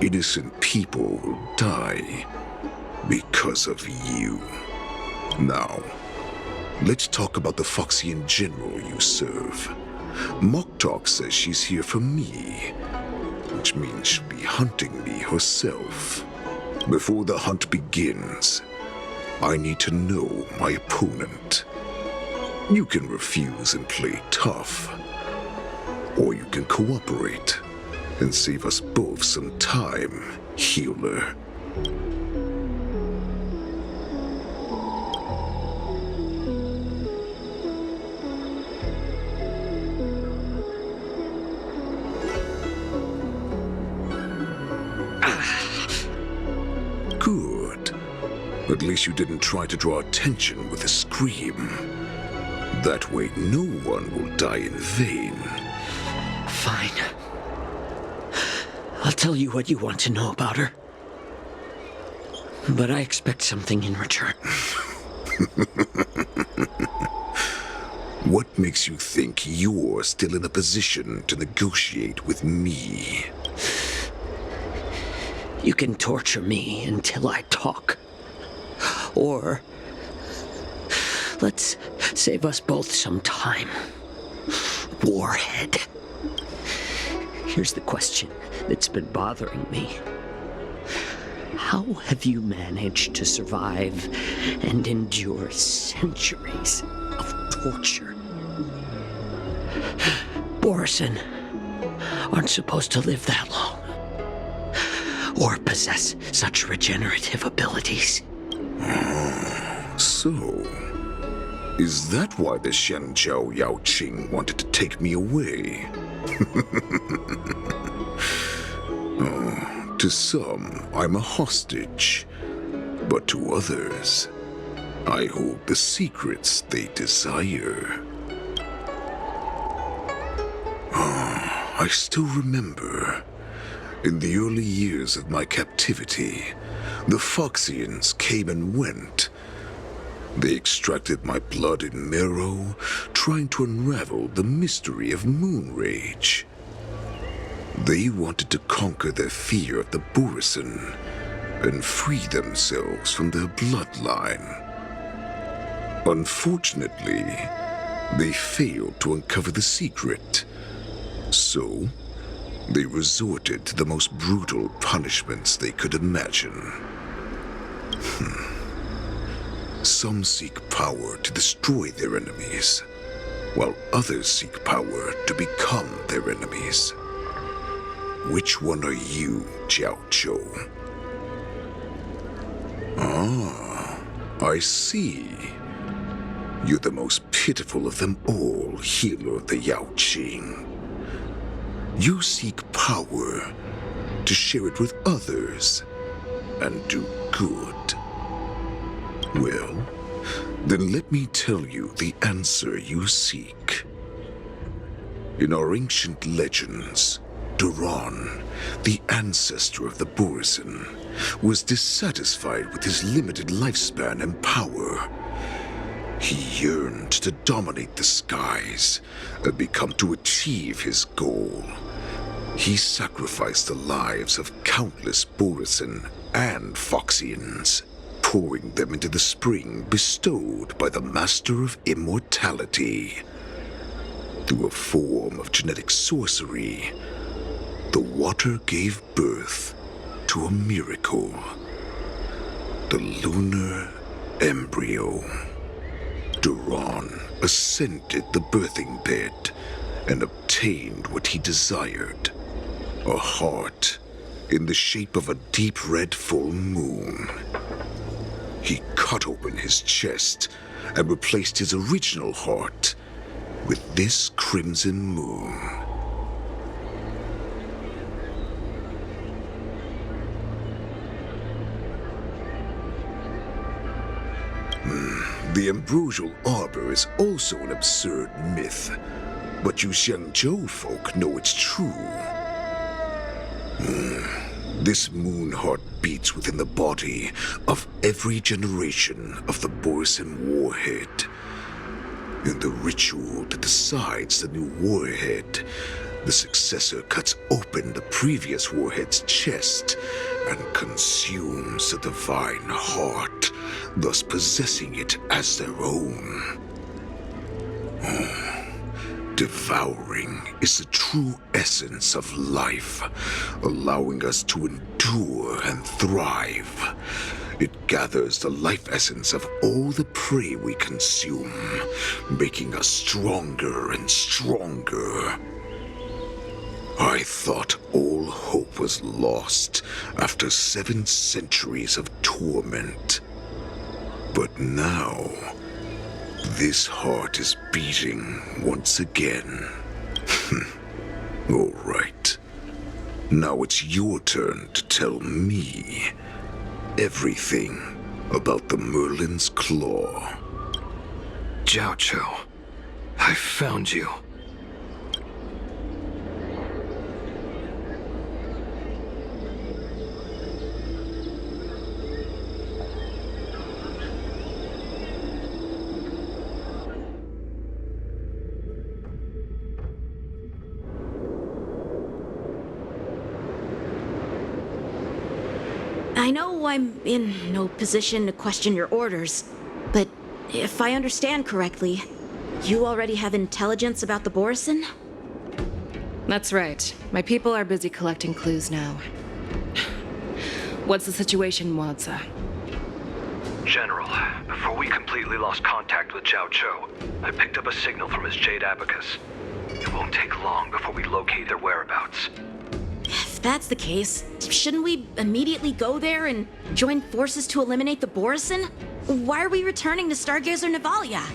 innocent people will die because of you. Now, let's talk about the Foxian general you serve. Moktok says she's here for me, which means she'll be hunting me herself. Before the hunt begins, I need to know my opponent. You can refuse and play tough, or you can cooperate and save us both some time, healer. Good. At least you didn't try to draw attention with a scream. That way no one will die in vain. Fine. I'll tell you what you want to know about her. But I expect something in return. What makes you think you're still in a position to negotiate with me? You can torture me until I talk. Or let's save us both some time. Warhead. Here's the question that's been bothering me. How have you managed to survive and endure centuries of torture? Borison aren't supposed to live that long. Or possess such regenerative abilities. So, is that why the Shanzhou Yao Qing wanted to take me away? To some, I'm a hostage, but to others, I hold the secrets they desire. I still remember, in the early years of my captivity, the Foxians came and went. They extracted my blood and marrow, trying to unravel the mystery of moon rage. They wanted to conquer their fear of the Borison and free themselves from their bloodline. Unfortunately, they failed to uncover the secret. So, they resorted to the most brutal punishments they could imagine. Some seek power to destroy their enemies, while others seek power to become their enemies. Which one are you, Jiao Cho? Ah, I see. You're the most pitiful of them all, healer of the Yao Qing. You seek power to share it with others and do good. Well, then let me tell you the answer you seek. In our ancient legends, Duran, the ancestor of the Borison, was dissatisfied with his limited lifespan and power. He yearned to dominate the skies and become to achieve his goal, He sacrificed the lives of countless Borisin and Foxians, pouring them into the spring bestowed by the Master of Immortality. Through a form of genetic sorcery, the water gave birth to a miracle. The lunar embryo. Duran ascended the birthing bed and obtained what he desired. A heart in the shape of a deep red full moon. He cut open his chest and replaced his original heart with this crimson moon. The ambrosial arbor is also an absurd myth, but you Xiangzhou folk know it's true. This moon heart beats within the body of every generation of the Borisin warhead. In the ritual that decides the new warhead, the successor cuts open the previous warhead's chest and consumes the divine heart, thus possessing it as their own. Devouring is the true essence of life, allowing us to endure and thrive. It gathers the life essence of all the prey we consume, making us stronger and stronger. I thought all hope was lost after 7 centuries of torment. But now, this heart is beating once again. All right. Now it's your turn to tell me everything about the Merlin's Claw. Jiaoqiu, I found you. I know I'm in no position to question your orders, but if I understand correctly, you already have intelligence about the Borisin? That's right. My people are busy collecting clues now. What's the situation, Wadza? General, before we completely lost contact with Jiaoqiu, I picked up a signal from his Jade Abacus. It won't take long before we locate their whereabouts. If that's the case, shouldn't we immediately go there and join forces to eliminate the Borisin? Why are we returning to Stargazer Navalia?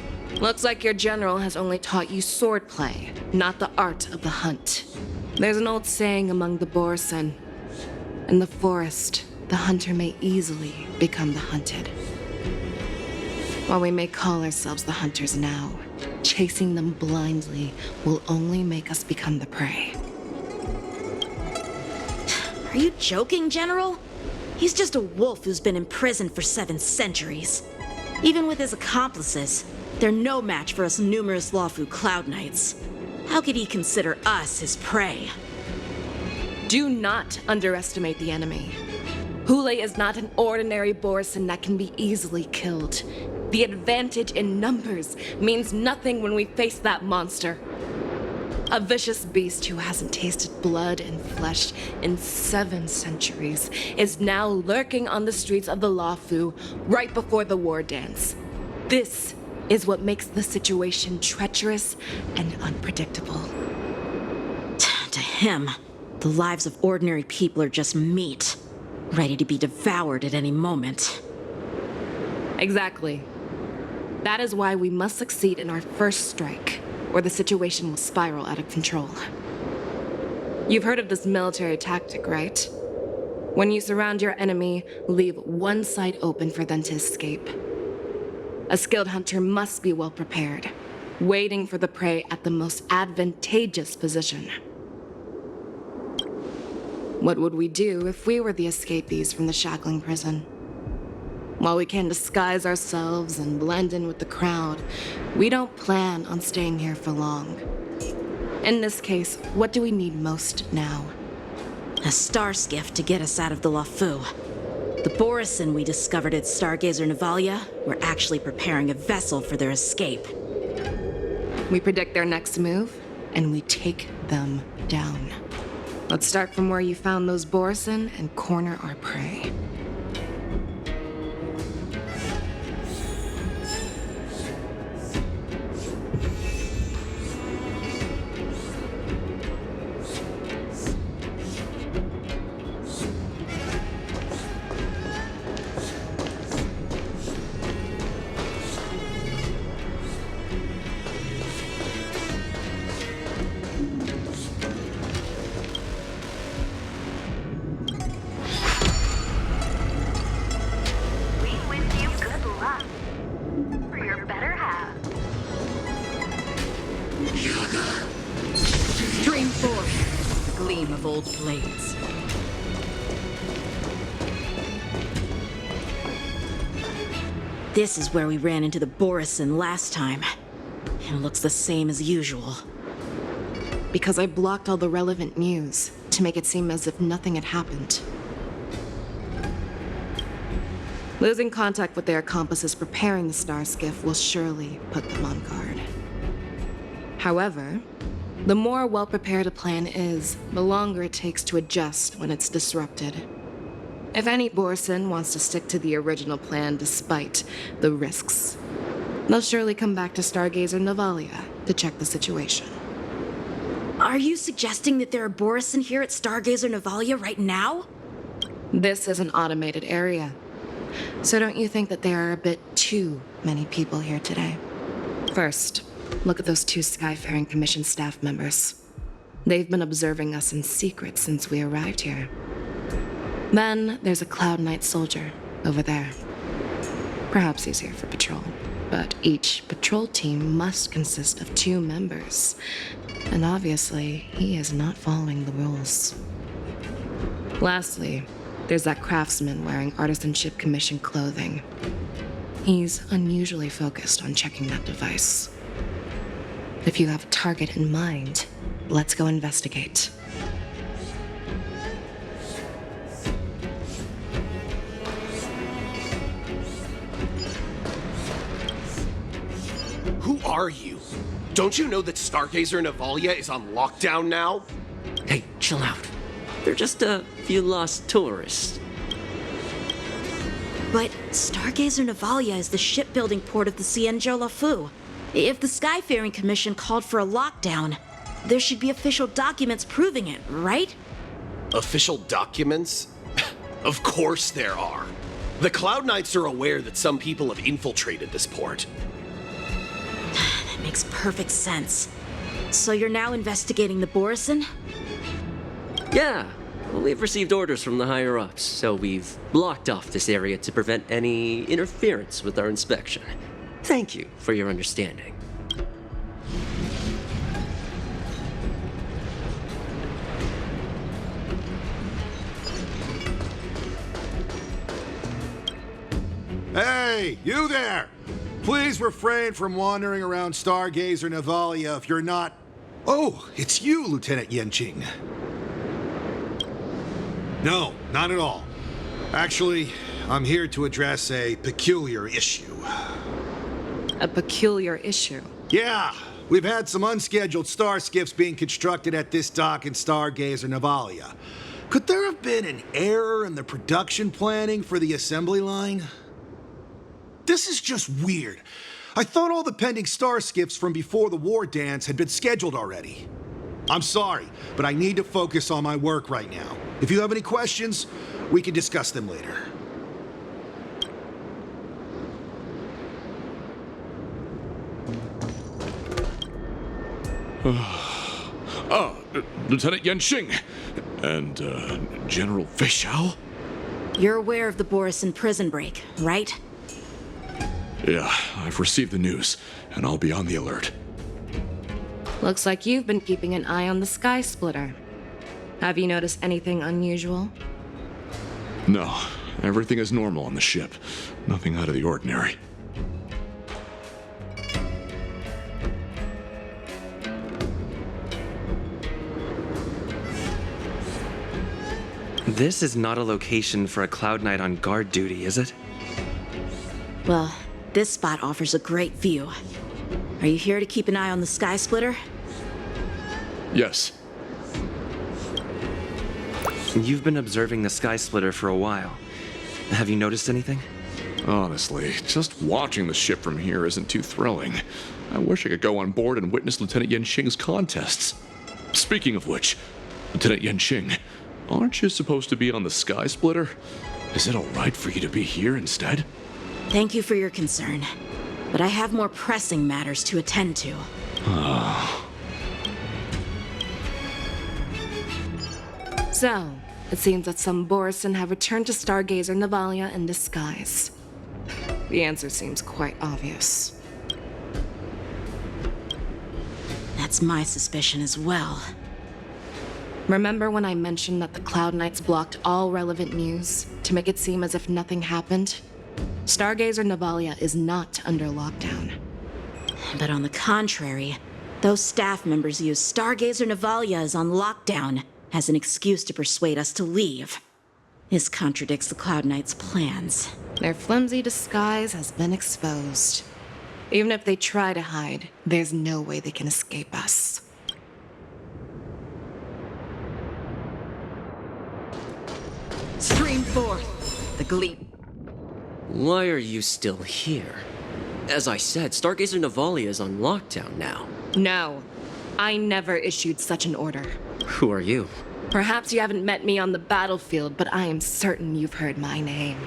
Looks like your general has only taught you swordplay, not the art of the hunt. There's an old saying among the Borisin. In the forest, the hunter may easily become the hunted. While we may call ourselves the hunters now, chasing them blindly will only make us become the prey. Are you joking, General? He's just a wolf who's been imprisoned for 7 centuries. Even with his accomplices, they're no match for us numerous Lawfu Cloud Knights. How could he consider us his prey? Do not underestimate the enemy. Hule is not an ordinary Borisin that can be easily killed. The advantage in numbers means nothing when we face that monster. A vicious beast who hasn't tasted blood and flesh in 7 centuries is now lurking on the streets of the Lawfu right before the war dance. This is what makes the situation treacherous and unpredictable. To him, the lives of ordinary people are just meat, ready to be devoured at any moment. Exactly. That is why we must succeed in our first strike, or the situation will spiral out of control. You've heard of this military tactic, right? When you surround your enemy, leave one side open for them to escape. A skilled hunter must be well prepared, waiting for the prey at the most advantageous position. What would we do if we were the escapees from the shackling prison? While we can disguise ourselves and blend in with the crowd, we don't plan on staying here for long. In this case, what do we need most now? A star skiff to get us out of the Lafu. The Borisin we discovered at Stargazer Navalia were actually preparing a vessel for their escape. We predict their next move, and we take them down. Let's start from where you found those Borisin and corner our prey. Stream forth, the gleam of old blades. This is where we ran into the Borisin last time. It looks the same as usual. Because I blocked all the relevant news to make it seem as if nothing had happened. Losing contact with their accomplices preparing the star skiff will surely put them on guard. However, the more well-prepared a plan is, the longer it takes to adjust when it's disrupted. If any Borisin wants to stick to the original plan despite the risks, they'll surely come back to Stargazer Navalia to check the situation. Are you suggesting that there are Borisin here at Stargazer Navalia right now? This is an automated area. So don't you think that there are a bit too many people here today? First, look at those 2 Skyfaring Commission staff members. They've been observing us in secret since we arrived here. Then there's a Cloud Knight soldier over there. Perhaps he's here for patrol, but each patrol team must consist of 2 members. And obviously, he is not following the rules. Lastly, there's that craftsman wearing Artisanship Commission clothing. He's unusually focused on checking that device. If you have a target in mind, let's go investigate. Who are you? Don't you know that Stargazer Navalia is on lockdown now? Hey, chill out. They're just a few lost tourists. But Stargazer Navalia is the shipbuilding port of the Cienjo Lafu. If the Skyfaring Commission called for a lockdown, there should be official documents proving it, right? Official documents? Of course there are. The Cloud Knights are aware that some people have infiltrated this port. That makes perfect sense. So you're now investigating the Borisin? Yeah, well, we've received orders from the higher-ups, so we've blocked off this area to prevent any interference with our inspection. Thank you for your understanding. Hey, you there! Please refrain from wandering around Stargazer Navalia if you're not... Oh, it's you, Lieutenant Yenqing. No, not at all. Actually, I'm here to address a peculiar issue. A peculiar issue? Yeah, we've had some unscheduled star skiffs being constructed at this dock in Stargazer Navalia. Could there have been an error in the production planning for the assembly line? This is just weird. I thought all the pending star skiffs from before the war dance had been scheduled already. I'm sorry, but I need to focus on my work right now. If you have any questions, we can discuss them later. Lieutenant Yenqing and General Feixiao? You're aware of the Borisin prison break, right? Yeah, I've received the news, and I'll be on the alert. Looks like you've been keeping an eye on the Sky Splitter. Have you noticed anything unusual? No, everything is normal on the ship. Nothing out of the ordinary. This is not a location for a Cloud Knight on guard duty, is it? Well, this spot offers a great view. Are you here to keep an eye on the Sky Splitter? Yes. You've been observing the Sky Splitter for a while. Have you noticed anything? Honestly, just watching the ship from here isn't too thrilling. I wish I could go on board and witness Lieutenant Yenxing's contests. Speaking of which, Lieutenant Yenxing, aren't you supposed to be on the Sky Splitter? Is it alright for you to be here instead? Thank you for your concern, but I have more pressing matters to attend to. So, it seems that some Borison have returned to Stargazer Navalia in disguise. The answer seems quite obvious. That's my suspicion as well. Remember when I mentioned that the Cloud Knights blocked all relevant news to make it seem as if nothing happened? Stargazer Navalia is not under lockdown. But on the contrary, those staff members use Stargazer Navalia is on lockdown as an excuse to persuade us to leave. This contradicts the Cloud Knights' plans. Their flimsy disguise has been exposed. Even if they try to hide, there's no way they can escape us. Stream forth, the gleam. Why are you still here? As I said, Stargazer Navalia is on lockdown now. No, I never issued such an order. Who are you? Perhaps you haven't met me on the battlefield, but I am certain you've heard my name.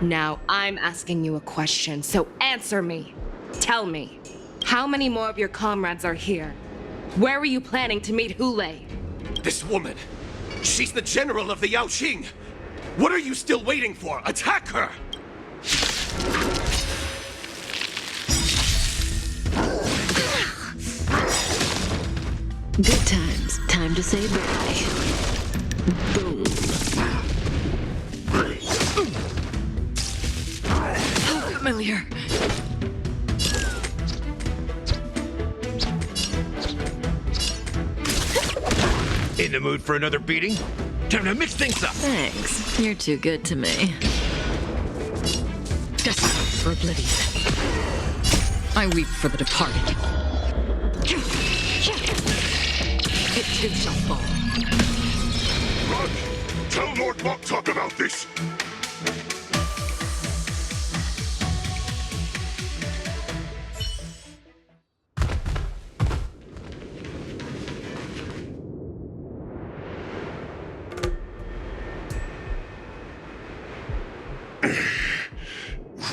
Now, I'm asking you a question, so answer me. Tell me, how many more of your comrades are here? Where were you planning to meet Hule? This woman, she's the general of the Yaoqing. What are you still waiting for? Attack her! Good times. Time to say bye. Boom. How familiar. In the mood for another beating? Time to mix things up! Thanks. You're too good to me. Destined for oblivion. I weep for the departed. It too shall fall. Run! Tell Lord Moktok about this!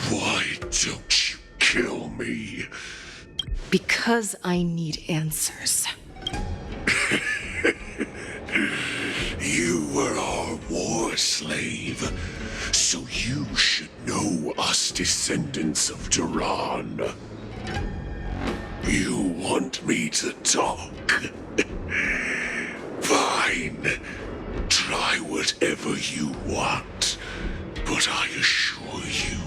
Why don't you kill me? Because I need answers. You were our war slave, so you should know us descendants of Duran. You want me to talk? Fine. Try whatever you want, but I assure you,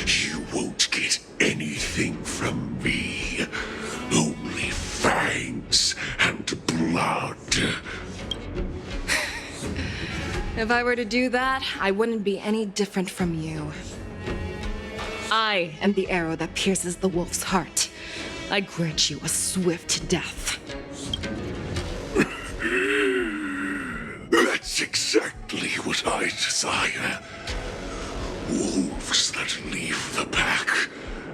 you won't get anything from me. Only fangs and blood. If I were to do that, I wouldn't be any different from you. I am the arrow that pierces the wolf's heart. I grant you a swift death. That's exactly what I desire. Wolves that leave the pack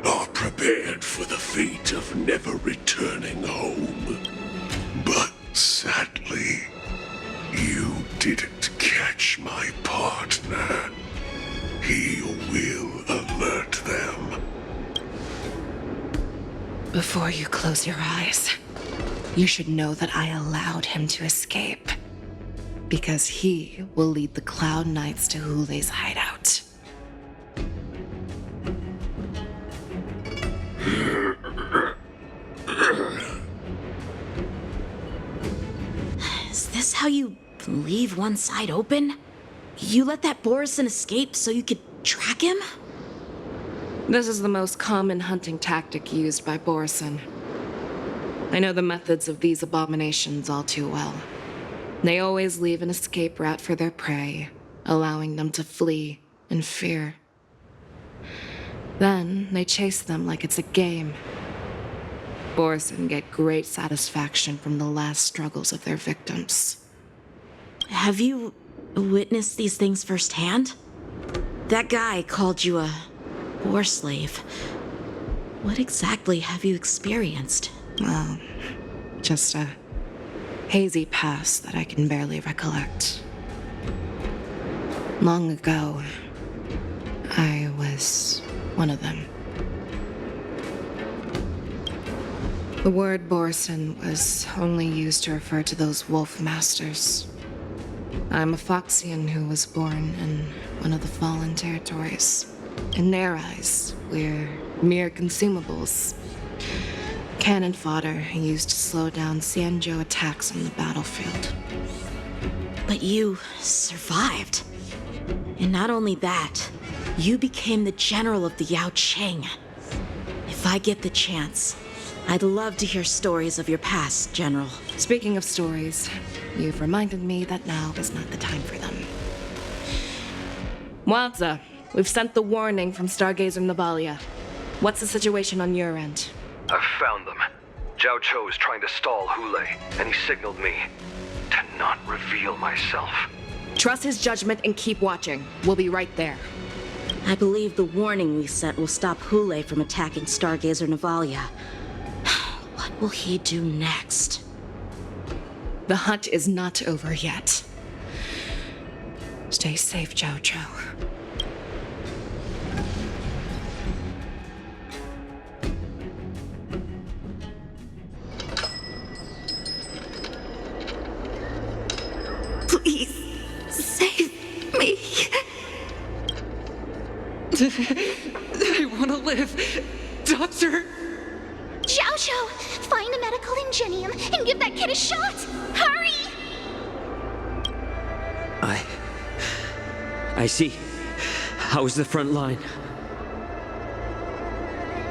are prepared for the fate of never returning home. But sadly, you didn't catch my partner. He will alert them. Before you close your eyes, you should know that I allowed him to escape. Because he will lead the Cloud Knights to Hule's hideout. Is this how you leave one side open? You let that Borison escape so you could track him? This is the most common hunting tactic used by Borison. I know the methods of these abominations all too well. They always leave an escape route for their prey, allowing them to flee in fear. Then they chase them like it's a game. Borson get great satisfaction from the last struggles of their victims. Have you witnessed these things firsthand? That guy called you a war slave. What exactly have you experienced? Well, just a hazy past that I can barely recollect. Long ago, I was one of them. The word Borson was only used to refer to those wolf masters. I'm a Foxian who was born in one of the fallen territories. In their eyes, we're mere consumables. Cannon fodder used to slow down Xianzhou attacks on the battlefield. But you survived. And not only that, you became the general of the Yaoqing. If I get the chance, I'd love to hear stories of your past, General. Speaking of stories, you've reminded me that now is not the time for them. Waza, we've sent the warning from Stargazer Navalia. What's the situation on your end? I've found them. Zhao Cho is trying to stall Hule, and he signaled me to not reveal myself. Trust his judgment and keep watching. We'll be right there. I believe the warning we sent will stop Hule from attacking Stargazer Navalia. What will he do next? The hunt is not over yet. Stay safe, Zhao Cho. Please, save me. I want to live. Doctor! Zhao Cho, find a medical ingenium and give that kid a shot! Hurry! I see. How's the front line?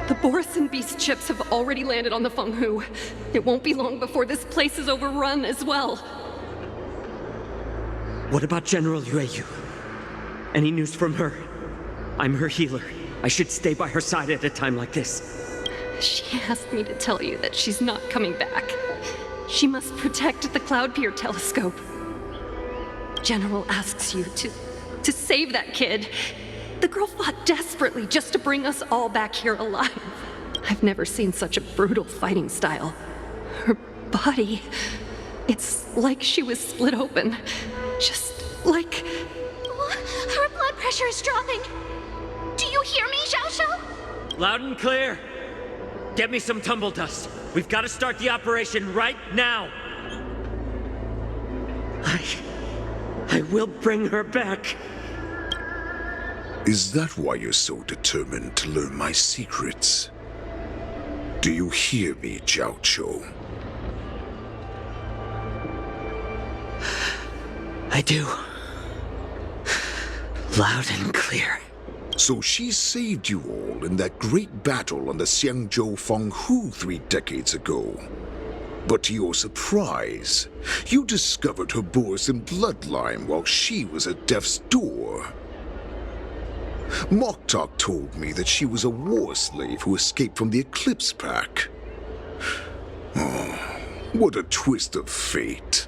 The Borson Beast chips have already landed on the Fenghu. It won't be long before this place is overrun as well. What about General Yueyu? Any news from her? I'm her healer. I should stay by her side at a time like this. She asked me to tell you that she's not coming back. She must protect the Cloud Pier telescope. General asks you to save that kid. The girl fought desperately just to bring us all back here alive. I've never seen such a brutal fighting style. Her body, it's like she was split open. Just like... Her blood pressure is dropping. Do you hear me, Zhao Cho? Loud and clear. Get me some tumble dust. We've got to start the operation right now. I will bring her back. Is that why you're so determined to learn my secrets? Do you hear me, Zhao Cho? I do. Loud and clear. So she saved you all in that great battle on the Xiangzhou Fenghu 3 decades ago. But to your surprise, you discovered her Borson bloodline while she was at death's door. Moktok told me that she was a war slave who escaped from the Eclipse Pack. Oh, what a twist of fate.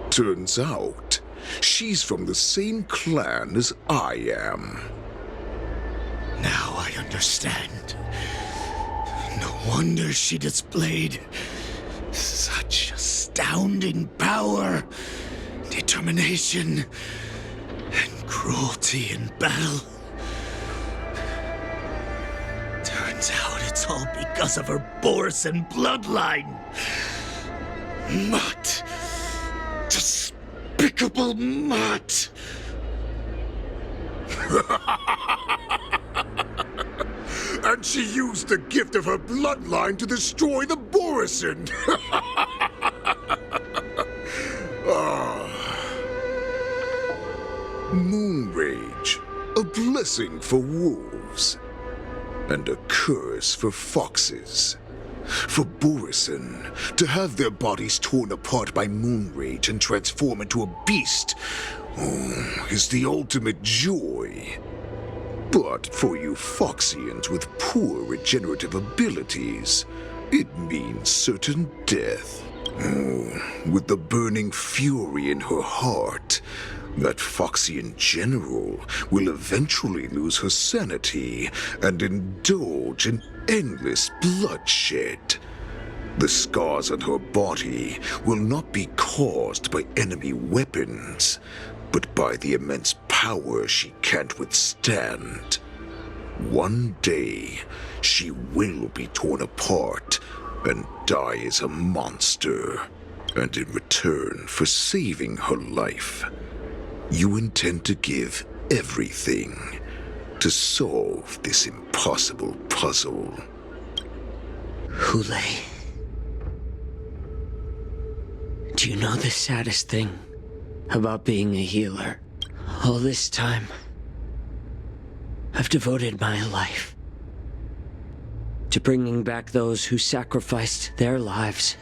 Turns out, she's from the same clan as I am. Now I understand. No wonder she displayed such astounding power, determination, and cruelty in battle. Turns out it's all because of her Borson bloodline. Mutt. Despicable mutt. And she used the gift of her bloodline to destroy the Borson. Moon Rage, a blessing for wolves, and a curse for foxes. For Borison, to have their bodies torn apart by moon rage and transform into a beast, is the ultimate joy. But for you Foxians with poor regenerative abilities, it means certain death. With the burning fury in her heart, that Foxian general will eventually lose her sanity and indulge in endless bloodshed. The scars on her body will not be caused by enemy weapons, but by the immense power she can't withstand. One day, she will be torn apart and die as a monster. And in return for saving her life, you intend to give everything to solve this impossible puzzle. Hule, do you know the saddest thing about being a healer? All this time, I've devoted my life to bringing back those who sacrificed their lives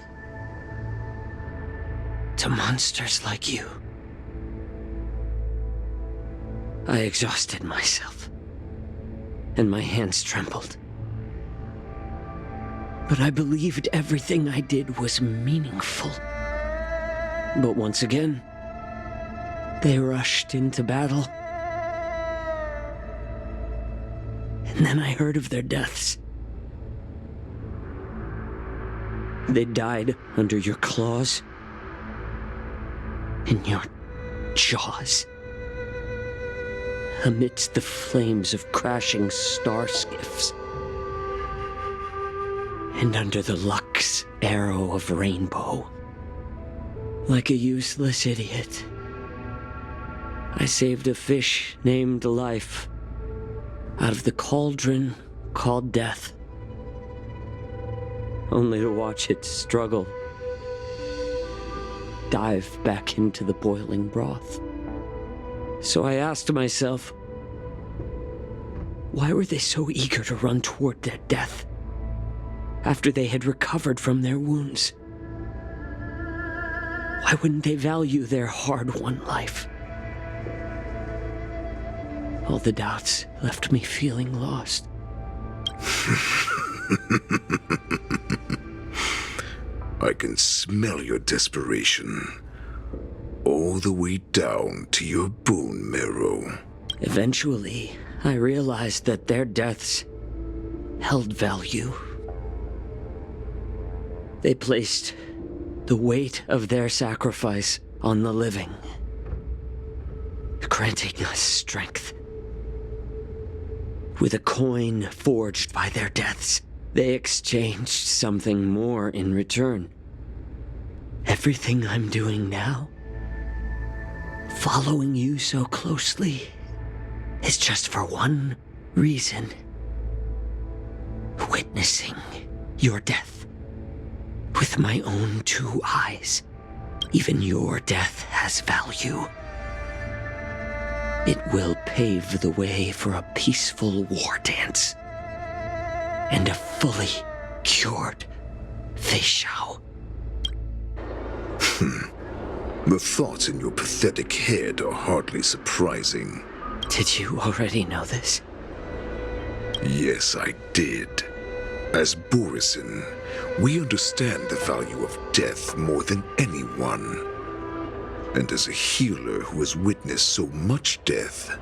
to monsters like you. I exhausted myself, and my hands trembled. But I believed everything I did was meaningful. But once again, they rushed into battle. And then I heard of their deaths. They died under your claws and your jaws, amidst the flames of crashing star skiffs, and under the Lux arrow of rainbow. Like a useless idiot, I saved a fish named Life out of the cauldron called Death, only to watch it struggle, dive back into the boiling broth. So I asked myself, why were they so eager to run toward their death after they had recovered from their wounds? Why wouldn't they value their hard-won life? All the doubts left me feeling lost. I can smell your desperation, all the way down to your bone marrow. Eventually, I realized that their deaths held value. They placed the weight of their sacrifice on the living, granting us strength. With a coin forged by their deaths, they exchanged something more in return. Everything I'm doing now, following you so closely, is just for one reason: witnessing your death with my own two eyes. Even your death has value. It will pave the way for a peaceful war dance and a fully cured Fei Shao. The thoughts in your pathetic head are hardly surprising. Did you already know this? Yes, I did. As Borison, we understand the value of death more than anyone. And as a healer who has witnessed so much death,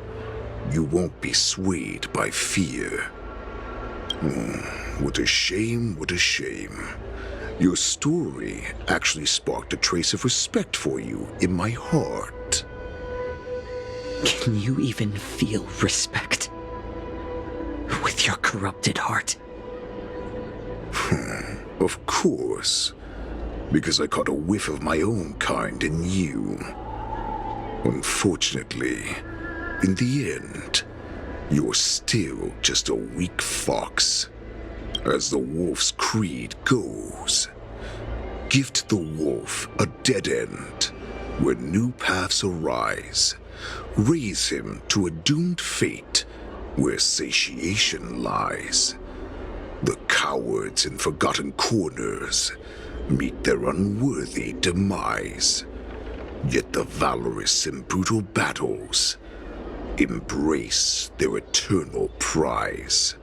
you won't be swayed by fear. What a shame, what a shame. Your story actually sparked a trace of respect for you in my heart. Can you even feel respect with your corrupted heart? Of course. Because I caught a whiff of my own kind in you. Unfortunately, in the end, you're still just a weak fox. As the wolf's creed goes, gift the wolf a dead end where new paths arise. Raise him to a doomed fate where satiation lies. The cowards in forgotten corners meet their unworthy demise. Yet the valorous in brutal battles embrace their eternal prize.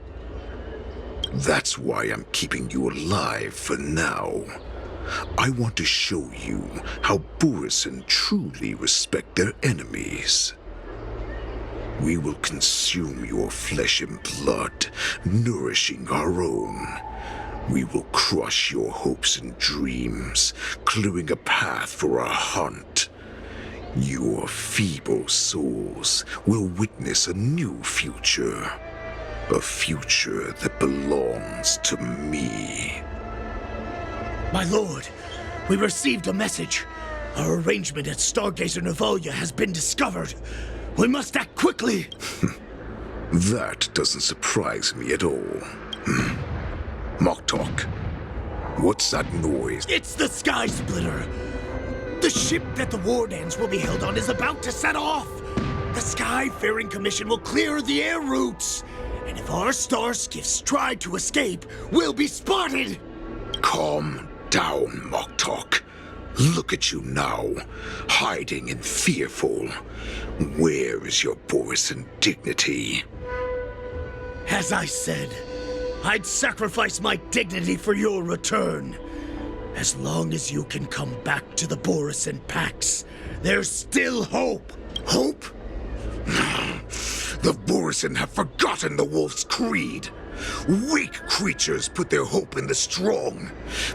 That's why I'm keeping you alive for now. I want to show you how Borisin truly respect their enemies. We will consume your flesh and blood, nourishing our own. We will crush your hopes and dreams, clearing a path for our hunt. Your feeble souls will witness a new future. A future that belongs to me. My lord, we received a message. Our arrangement at Stargazer Navalia has been discovered. We must act quickly. That doesn't surprise me at all. Moktok, what's that noise? It's the Sky Splitter. The ship that the Wardens will be held on is about to set off. The Skyfaring Commission will clear the air routes. And if our star skiffs try to escape, we'll be spotted. Calm down, Moktok. Look at you now, hiding and fearful. Where is your Borisin dignity? As I said, I'd sacrifice my dignity for your return. As long as you can come back to the Borisin Pax, there's still hope. Hope? The Borisin have forgotten the wolf's creed. Weak creatures put their hope in the strong,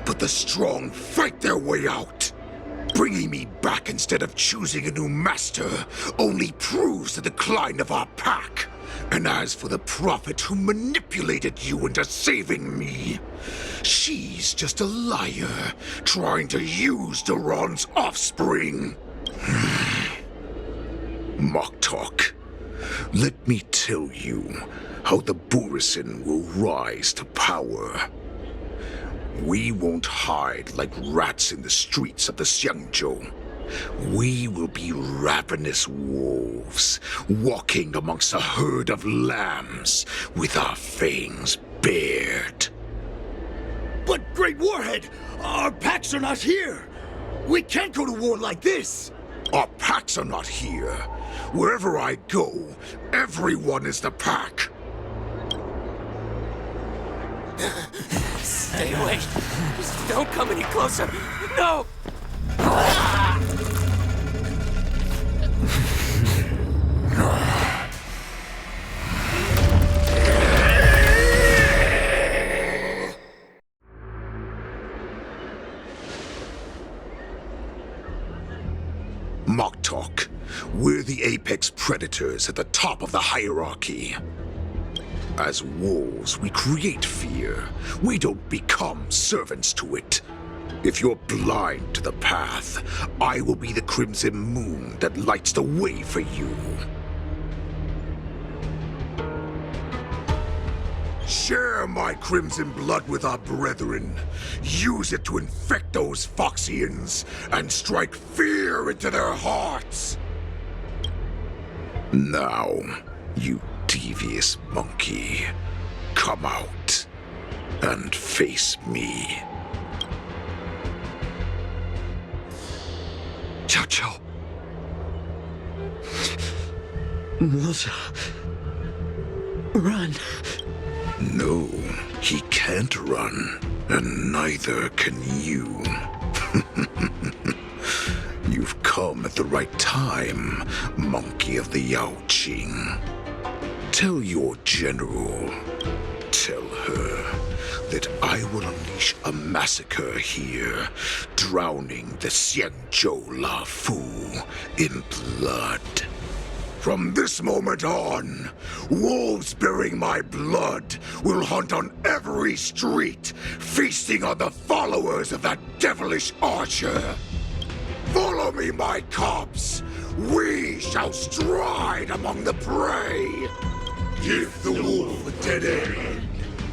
but the strong fight their way out. Bringing me back instead of choosing a new master only proves the decline of our pack. And as for the prophet who manipulated you into saving me, she's just a liar trying to use Duran's offspring. Moktok, let me tell you how the Borisin will rise to power. We won't hide like rats in the streets of the Xiangzhou. We will be ravenous wolves, walking amongst a herd of lambs with our fangs bared. But, Great Warhead, our packs are not here. We can't go to war like this. Our packs are not here. Wherever I go, everyone is the pack. Stay away. Just don't come any closer. No! Moktok, we're the apex predators at the top of the hierarchy. As wolves, we create fear. We don't become servants to it. If you're blind to the path, I will be the crimson moon that lights the way for you. Share my crimson blood with our brethren. Use it to infect those Foxians and strike fear into their hearts. Now, you devious monkey, come out and face me. Chow Chow. Mother. Run. No, he can't run, and neither can you. You've come at the right time, monkey of the Yaoqing. Tell your general, tell her that I will unleash a massacre here, drowning the Xiangzhou La Fu in blood. From this moment on, wolves bearing my blood will hunt on every street, feasting on the followers of that devilish archer. Follow me, my cubs. We shall stride among the prey. Give the wolf a dead end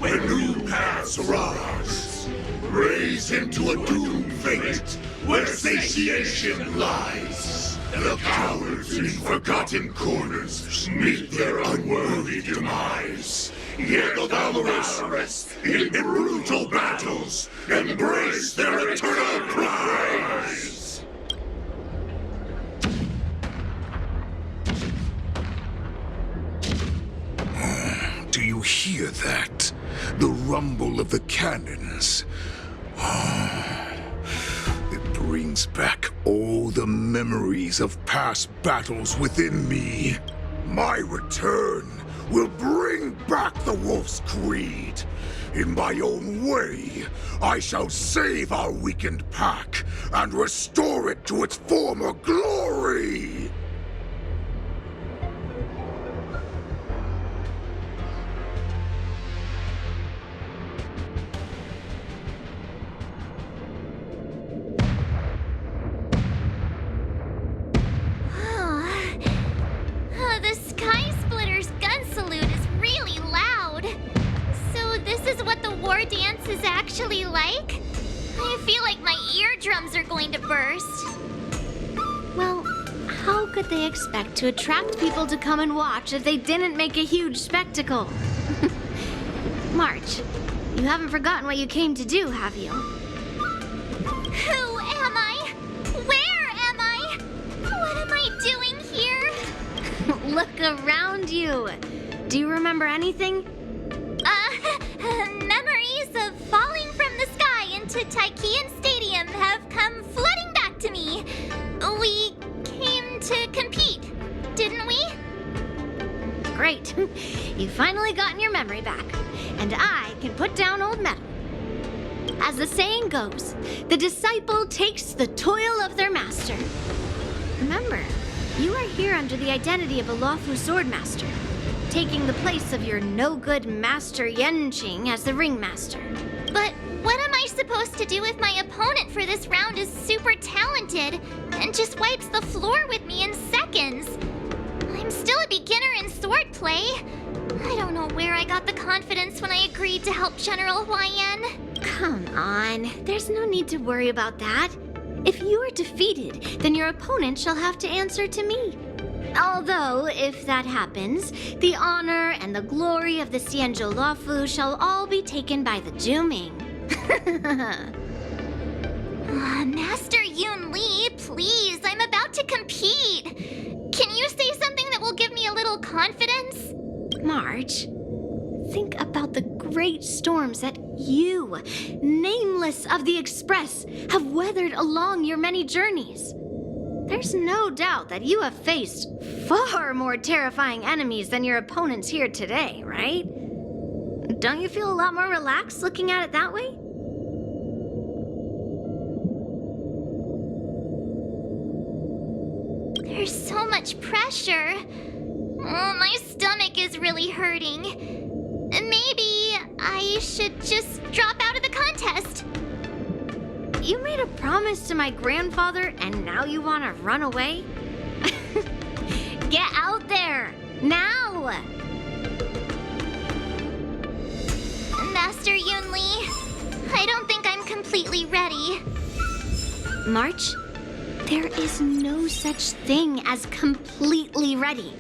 when new paths arise. Raise him to a doomed fate where satiation lies. The cowards in forgotten corners meet their unworthy demise. Yet the valorous, in brutal battles, embrace their eternal prize. Do you hear that? The rumble of the cannons. It brings back all the memories of past battles within me. My return will bring back the Wolf's Creed. In my own way, I shall save our weakened pack and restore it to its former glory! The Sky Splitter's gun salute is really loud. So this is what the war dance is actually like? I feel like my eardrums are going to burst. Well, how could they expect to attract people to come and watch if they didn't make a huge spectacle? March, you haven't forgotten what you came to do, have you? Who am I? Where am I? What am I doing here? Look around you. Do you remember anything? Memories of falling from the sky into Tychean Stadium have come flooding back to me. We came to compete, didn't we? Great. You've finally gotten your memory back, and I can put down old metal. As the saying goes, the disciple takes the toil of their master. Remember, you are here under the identity of a lawful swordmaster, taking the place of your no-good master Yenqing as the ringmaster. But what am I supposed to do if my opponent for this round is super talented and just wipes the floor with me in seconds? I'm still a beginner in swordplay. I don't know where I got the confidence when I agreed to help General Huayan. Come on, there's no need to worry about that. If you are defeated, then your opponent shall have to answer to me. Although, if that happens, the honor and the glory of the Xianzhou Luofu shall all be taken by the Zhuming. Master Yun Li, please, I'm about to compete. Can you say something that will give me a little confidence? March, think about the great storms that you, nameless of the Express, have weathered along your many journeys. There's no doubt that you have faced far more terrifying enemies than your opponents here today, right? Don't you feel a lot more relaxed looking at it that way? There's so much pressure. Oh, my stomach is really hurting. Maybe I should just drop out of the contest. You made a promise to my grandfather and now you want to run away? Get out there, now! Master Yun Li, I don't think I'm completely ready. March, there is no such thing as completely ready.